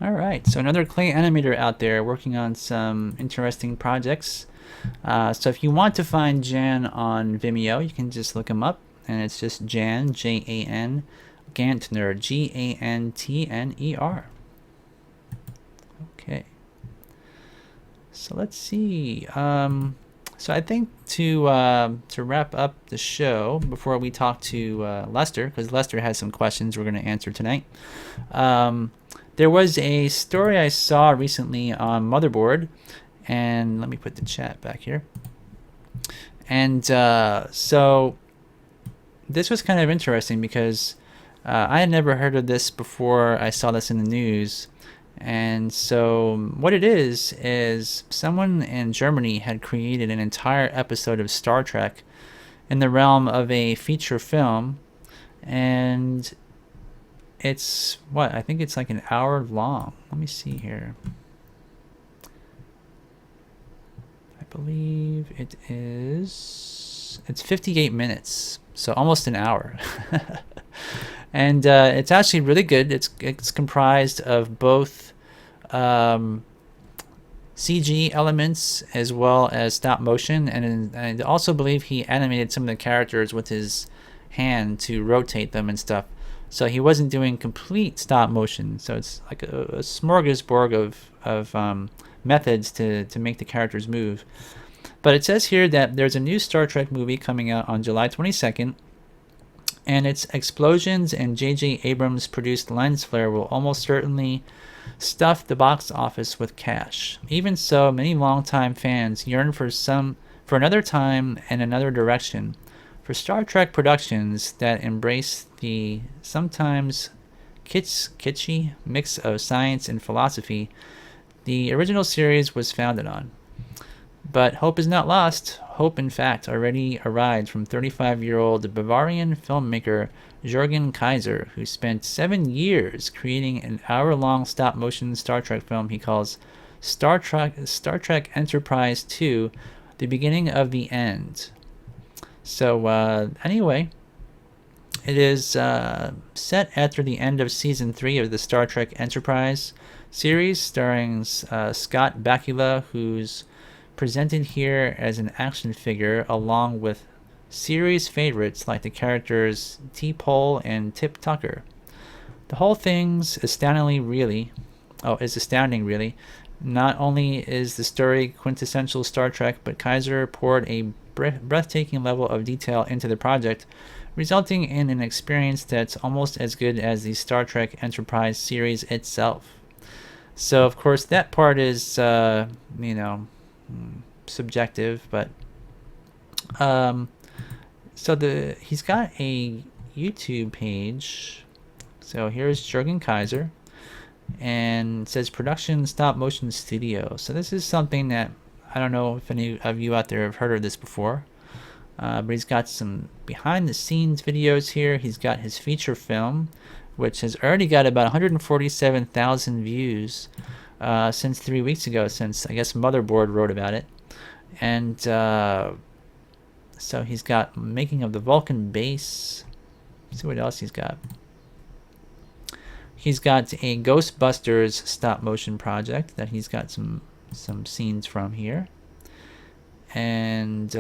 All right, so another clay animator out there working on some interesting projects. So if you want to find Jan on Vimeo, you can just look him up, and it's just Jan, Jan, Gantner, Gantner. Okay. So let's see. So I think to wrap up the show before we talk to Lester, because Lester has some questions we're going to answer tonight. There was a story I saw recently on Motherboard, and let me put the chat back here. And so this was kind of interesting because I had never heard of this before I saw this in the news. And so what it is someone in Germany had created an entire episode of Star Trek in the realm of a feature film, and it's I think it's like an hour long. Let me see here. I believe it's 58 minutes, so almost an hour. And it's actually really good. It's comprised of both CG elements as well as stop motion, and I also believe he animated some of the characters with his hand to rotate them and stuff. So he wasn't doing complete stop motion. So it's like a smorgasbord of methods to make the characters move. But it says here that there's a new Star Trek movie coming out on July 22nd. And its explosions and J.J. Abrams produced lens flare will almost certainly stuff the box office with cash. Even so, many longtime fans yearn for another time and another direction. For Star Trek productions that embrace the sometimes kitschy mix of science and philosophy the original series was founded on. But hope is not lost. Hope, in fact, already arrived from 35-year-old Bavarian filmmaker Jürgen Kaiser, who spent 7 years creating an hour-long stop-motion Star Trek film he calls Star Trek Enterprise 2, The Beginning of the End. So, anyway, it is set after the end of Season 3 of the Star Trek Enterprise series, starring Scott Bakula, who's presented here as an action figure along with series favorites like the characters T-Pole and Tip Tucker. The whole thing's astounding, really. Not only is the story quintessential Star Trek, but Kaiser poured a breathtaking level of detail into the project, resulting in an experience that's almost as good as the Star Trek Enterprise series itself. So, of course, that part is, subjective, but he's got a YouTube page. So here's Jürgen Kaiser, and it says Production Stop Motion Studio. So this is something that I don't know if any of you out there have heard of this before, but he's got some behind the scenes videos here. He's got his feature film, which has already got about 147,000 views since 3 weeks ago, since I guess Motherboard wrote about it. And so he's got making of the Vulcan base. Let's see what else he's got. He's got a Ghostbusters stop motion project that he's got some scenes from here. And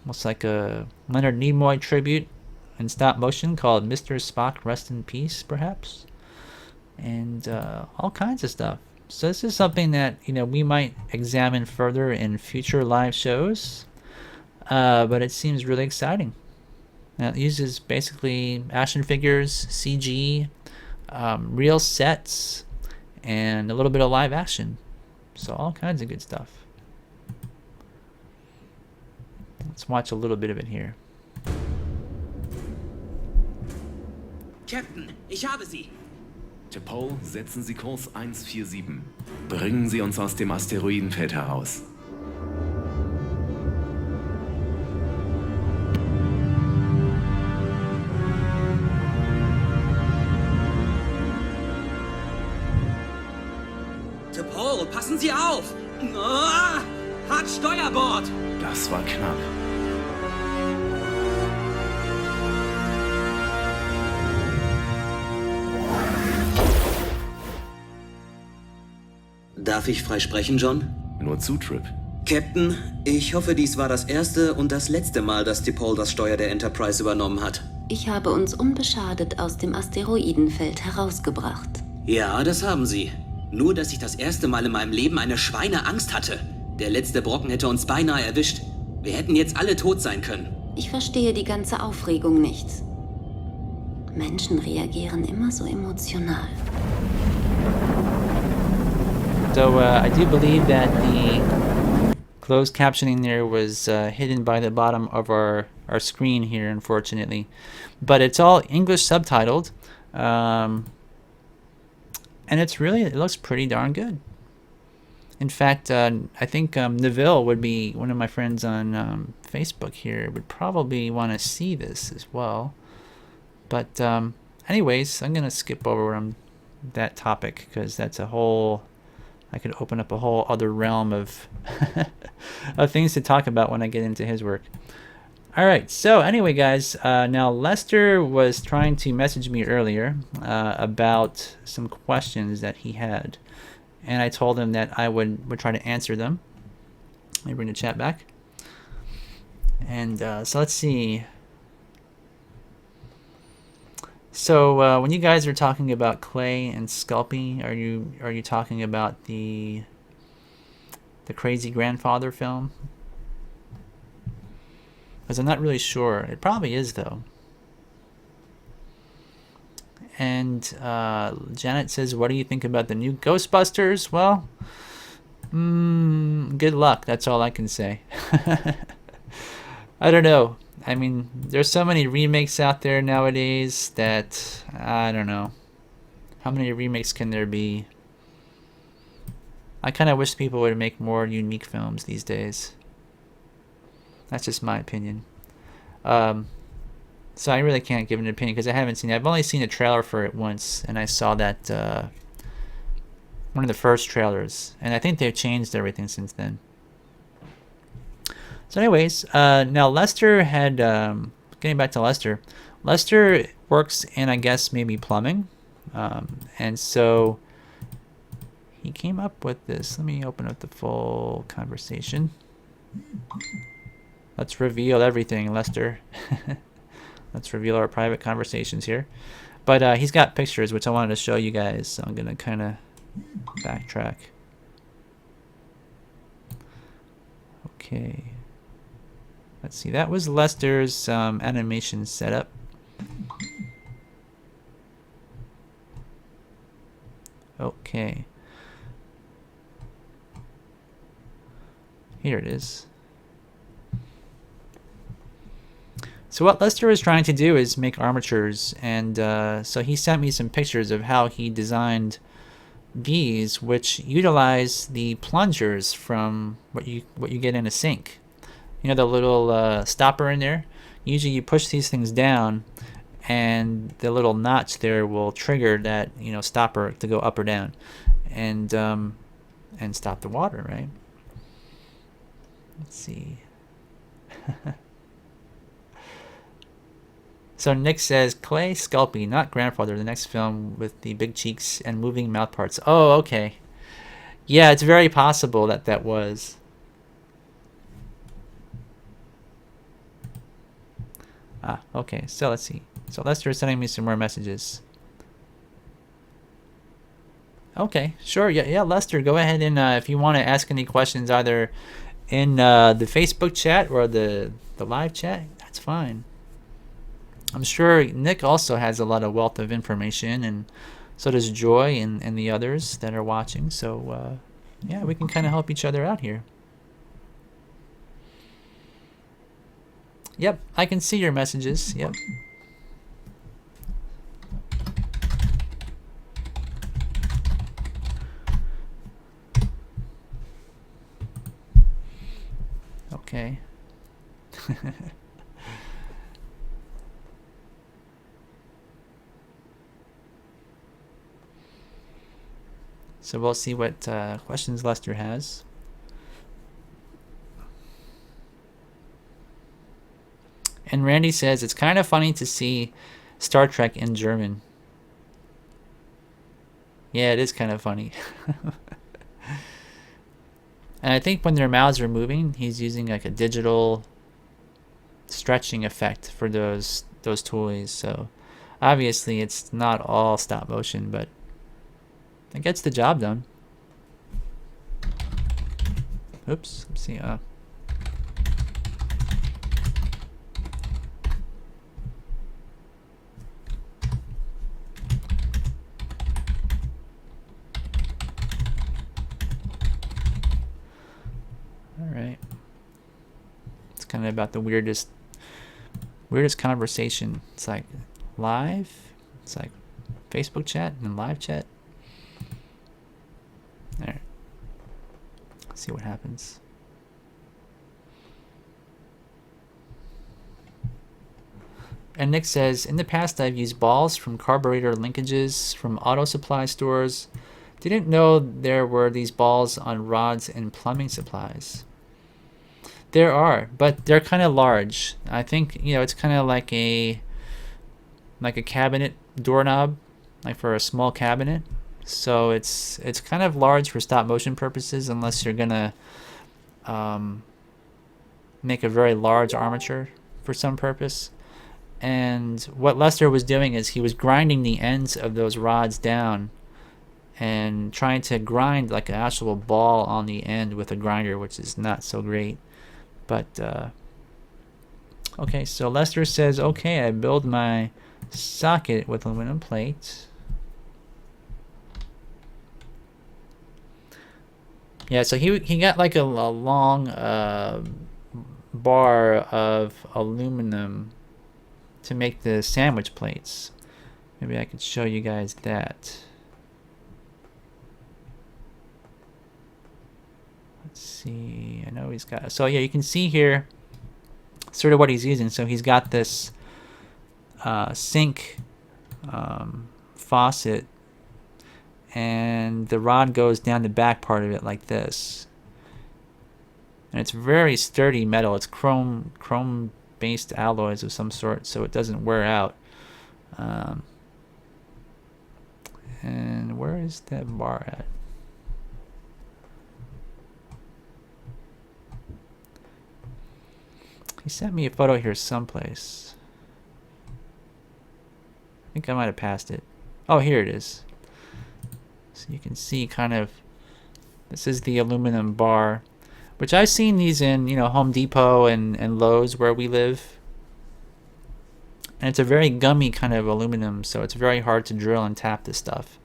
looks like a Leonard Nimoy tribute in stop motion called Mr. Spock Rest in Peace, perhaps. And all kinds of stuff. So this is something that we might examine further in future live shows, but it seems really exciting. Now, it uses basically action figures, CG, real sets, and a little bit of live action. So all kinds of good stuff. Let's watch a little bit of it here. Captain, ich habe Sie. T'Pol, setzen Sie Kurs 147. Bringen Sie uns aus dem Asteroidenfeld heraus. T'Pol, passen Sie auf! Oh, hat Steuerbord! Das war knapp. Darf ich frei sprechen, John? Nur zu, Trip. Captain, ich hoffe, dies war das erste und das letzte Mal, dass T'Pol das Steuer der Enterprise übernommen hat. Ich habe uns unbeschadet aus dem Asteroidenfeld herausgebracht. Ja, das haben Sie. Nur, dass ich das erste Mal in meinem Leben eine Schweineangst hatte. Der letzte Brocken hätte uns beinahe erwischt. Wir hätten jetzt alle tot sein können. Ich verstehe die ganze Aufregung nicht. Menschen reagieren immer so emotional. So I do believe that the closed captioning there was hidden by the bottom of our screen here, unfortunately. But it's all English subtitled. And it looks pretty darn good. In fact, I think Neville would be one of my friends on Facebook here, would probably want to see this as well. But anyways, I'm going to skip over that topic because that's I could open up a whole other realm of of things to talk about when I get into his work. All right, so anyway, guys, now Lester was trying to message me earlier about some questions that he had, and I told him that I would try to answer them. Let me bring the chat back. And so let's see. So when you guys are talking about clay and sculpting, are you talking about the Crazy Grandfather film? Because I'm not really sure. It probably is, though. And Janet says, what do you think about the new Ghostbusters? Well, good luck. That's all I can say. I don't know. I mean, there's so many remakes out there nowadays that I don't know. How many remakes can there be? I kind of wish people would make more unique films these days. That's just my opinion. So I really can't give an opinion because I haven't seen it. I've only seen a trailer for it once, and I saw that one of the first trailers, and I think they've changed everything since then. So anyways, now Lester had, getting back to Lester, Lester works in, I guess, maybe plumbing, and so he came up with this. Let me open up the full conversation. Let's reveal everything, Lester. Let's reveal our private conversations here. But he's got pictures, which I wanted to show you guys, so I'm going to kind of backtrack. Okay. Let's see. That was Lester's animation setup. Okay. Here it is. So what Lester is trying to do is make armatures, and so he sent me some pictures of how he designed these, which utilize the plungers from what you get in a sink. You know, the little stopper in there. Usually you push these things down, and the little notch there will trigger that, you know, stopper to go up or down, and stop the water, right? Let's see. So Nick says, Clay Sculpey, not grandfather, the next film with the big cheeks and moving mouth parts. Oh, okay. Yeah, it's very possible that that was. Ah, okay. So let's see. So Lester is sending me some more messages. Okay, sure. Yeah, Lester, go ahead and if you want to ask any questions either in the Facebook chat or the live chat, that's fine. I'm sure Nick also has a lot of wealth of information, and so does Joy and the others that are watching. So, yeah, we can kind of help each other out here. Yep, I can see your messages. Yep. Okay. So we'll see what questions Lester has. And Randy says, it's kind of funny to see Star Trek in German. Yeah, it is kind of funny. And I think when their mouths are moving, he's using like a digital stretching effect for those toys. So obviously it's not all stop motion, but it gets the job done. Oops. Let's see. All right. It's kind of about the weirdest conversation. It's like live. It's like Facebook chat and live chat. There. Let's see what happens. And Nick says, in the past I've used balls from carburetor linkages from auto supply stores. Didn't know there were these balls on rods and plumbing supplies. There are, but they're kind of large. I think, you know, it's kind of like a cabinet doorknob, like for a small cabinet. So it's kind of large for stop motion purposes, unless you're gonna make a very large armature for some purpose. And what Lester was doing is he was grinding the ends of those rods down and trying to grind like an actual ball on the end with a grinder, which is not so great. But okay, so Lester says, okay, I build my socket with aluminum plate. Yeah, so he got like a long bar of aluminum to make the sandwich plates. Maybe I could show you guys that. Let's see. I know he's got. So yeah, you can see here sort of what he's using. So he's got this sink faucet, and the rod goes down the back part of it like this. And it's very sturdy metal. It's chrome based alloys of some sort, so it doesn't wear out. And where is that bar at? He sent me a photo here someplace. I think I might have passed it. Oh, here it is. So you can see kind of, this is the aluminum bar, which I've seen these in, Home Depot and Lowe's where we live. And it's a very gummy kind of aluminum, so it's very hard to drill and tap this stuff.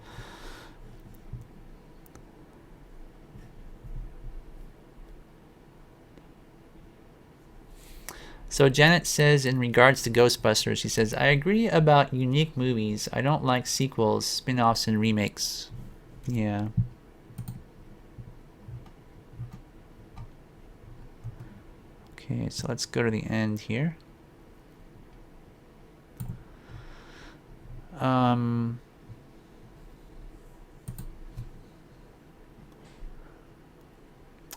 So Janet says, in regards to Ghostbusters, she says, I agree about unique movies. I don't like sequels, spin-offs, and remakes. Yeah. Okay, so let's go to the end here.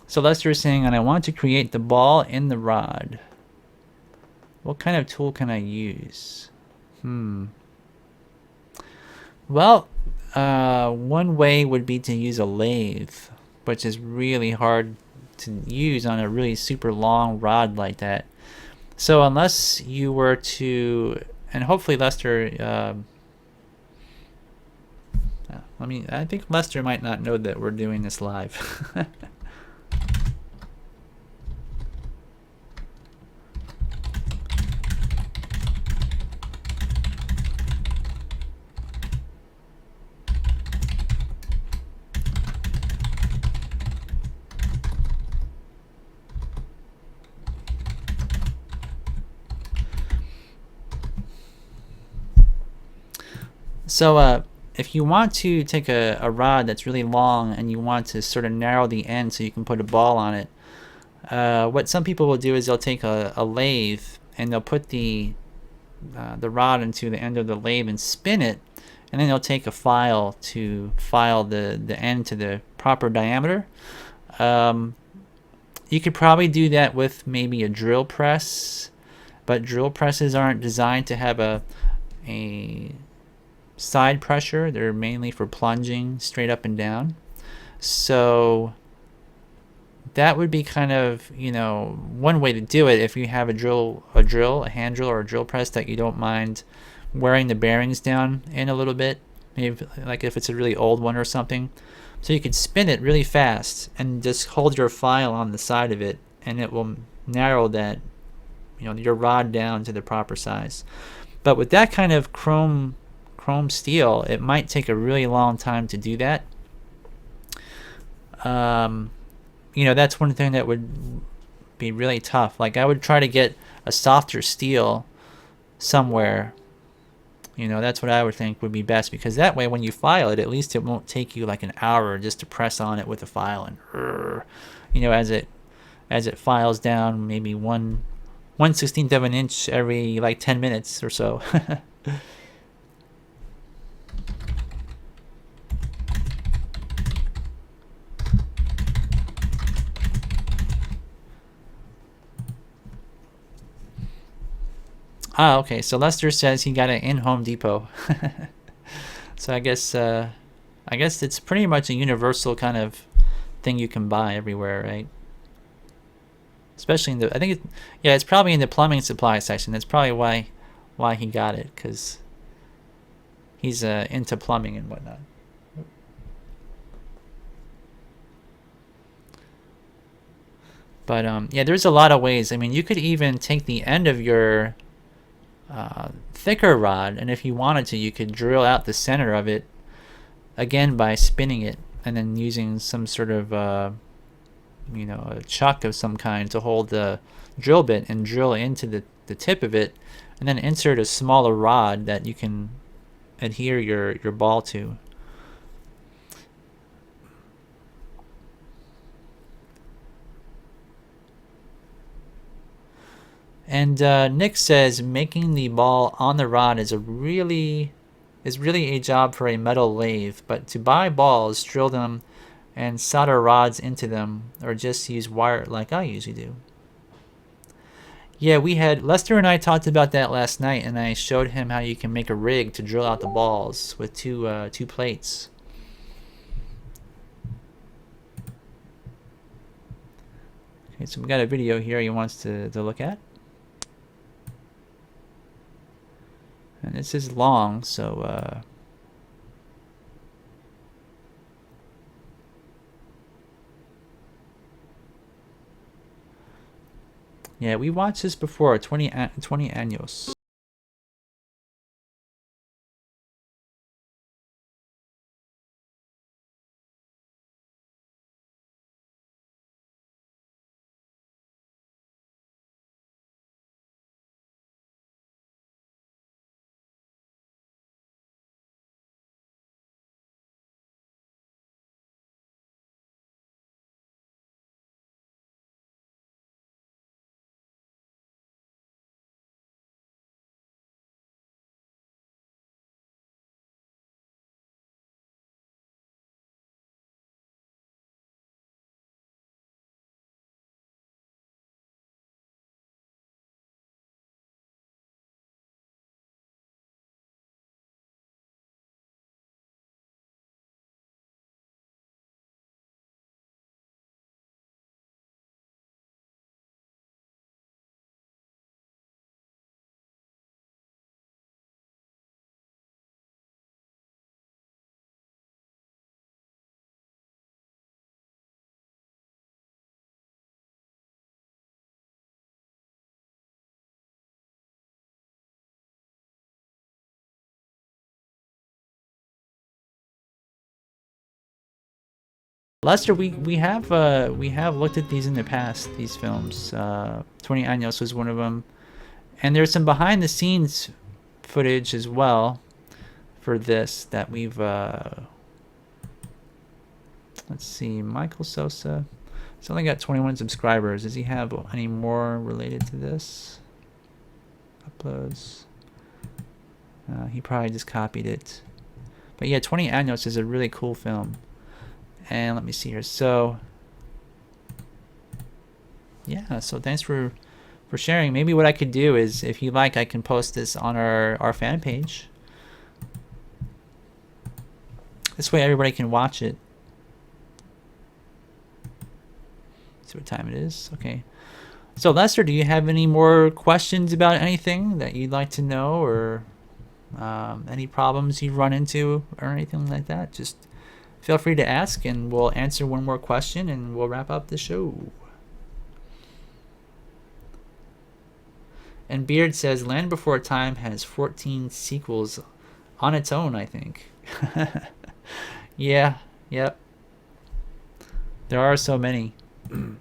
So Lester is saying, and I want to create the ball in the rod. What kind of tool can I use? Well, one way would be to use a lathe, which is really hard to use on a really super long rod like that. So unless you were to, and hopefully Lester, I think Lester might not know that we're doing this live. So if you want to take a rod that's really long and you want to sort of narrow the end so you can put a ball on it, what some people will do is they'll take a lathe and they'll put the rod into the end of the lathe and spin it, and then they'll take a file to file the end to the proper diameter. You could probably do that with maybe a drill press, but drill presses aren't designed to have a side pressure. They're mainly for plunging straight up and down. So that would be kind of, one way to do it if you have a hand drill or a drill press that you don't mind wearing the bearings down in a little bit, maybe like if it's a really old one or something. So you could spin it really fast and just hold your file on the side of it, and it will narrow that, your rod down to the proper size. But with that kind of chrome steel, it might take a really long time to do that. That's one thing that would be really tough. Like, I would try to get a softer steel somewhere. That's what I would think would be best, because that way when you file it, at least it won't take you like an hour just to press on it with a file, and as it files down maybe 1/16 of an inch every like 10 minutes or so. Okay. So Lester says he got it in Home Depot. So I guess it's pretty much a universal kind of thing you can buy everywhere, right? Especially it's probably in the plumbing supply section. That's probably why he got it, because he's into plumbing and whatnot. But there's a lot of ways. I mean, you could even take the end of your thicker rod, and if you wanted to, you could drill out the center of it again by spinning it, and then using some sort of a chuck of some kind to hold the drill bit and drill into the tip of it, and then insert a smaller rod that you can adhere your ball to. And Nick says making the ball on the rod is really a job for a metal lathe, but to buy balls, drill them, and solder rods into them, or just use wire like I usually do. Yeah, Lester and I talked about that last night, and I showed him how you can make a rig to drill out the balls with two plates. Okay, so we got a video here he wants to look at. And this is long, so yeah, we watched this before, 20 años. Lester, we have looked at these in the past. These films, 20 Años was one of them, and there's some behind the scenes footage as well for this that we've. Let's see, Michael Sosa. He's only got 21 subscribers. Does he have any more related to this? Uploads. He probably just copied it. But yeah, 20 Años is a really cool film. And let me see here. So yeah, so thanks for sharing. Maybe what I could do is, if you like, I can post this on our fan page. This way everybody can watch it. See what time it is. Okay. So Lester, do you have any more questions about anything that you'd like to know, or any problems you've run into or anything like that? Just feel free to ask, and we'll answer one more question, and we'll wrap up the show. And Beard says, Land Before Time has 14 sequels on its own, I think. Yeah, yep. There are so many. I'm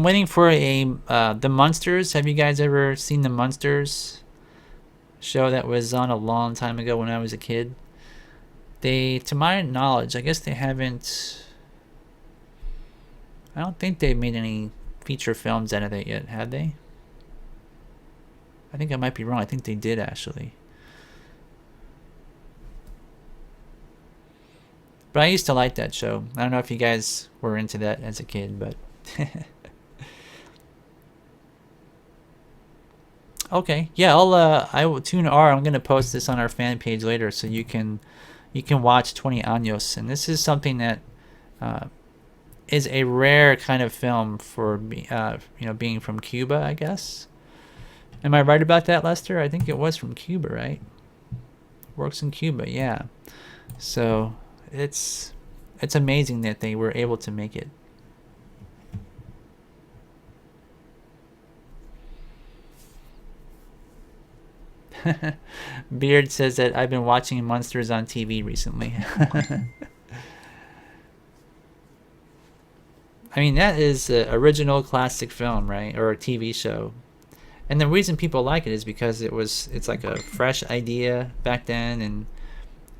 waiting for The Munsters. Have you guys ever seen The Munsters? Show that was on a long time ago when I was a kid. To my knowledge, I guess they haven't. I don't think they've made any feature films out of it yet, have they? I think I might be wrong. I think they did, actually. But I used to like that show. I don't know if you guys were into that as a kid, but okay. Yeah, I will tune R. I'm gonna post this on our fan page later, so you can watch 20 Años. And this is something that is a rare kind of film for being from Cuba, I guess. Am I right about that, Lester? I think it was from Cuba, right? Works in Cuba, yeah. So it's amazing that they were able to make it. Beard says that I've been watching Monsters on TV recently. I mean, that is an original classic film, right? Or a TV show. And the reason people like it is because it's like a fresh idea back then and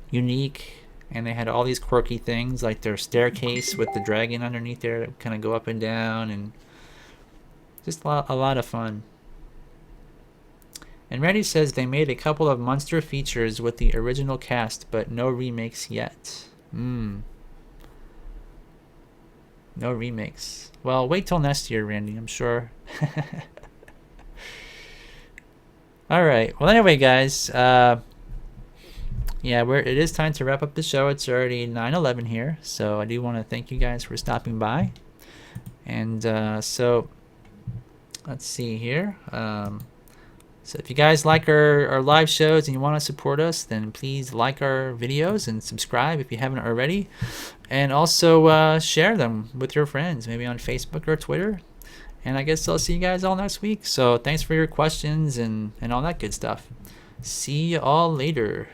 unique. And they had all these quirky things, like their staircase with the dragon underneath there that kind of go up and down. And Just a lot of fun. And Randy says they made a couple of monster features with the original cast, but no remakes yet. No remakes. Well, wait till next year, Randy, I'm sure. Alright, well anyway guys, yeah, it is time to wrap up the show. It's already 9:11 here, so I do want to thank you guys for stopping by. And so, let's see here. So if you guys like our live shows and you want to support us, then please like our videos and subscribe if you haven't already. And also share them with your friends, maybe on Facebook or Twitter. And I guess I'll see you guys all next week. So thanks for your questions and all that good stuff. See you all later.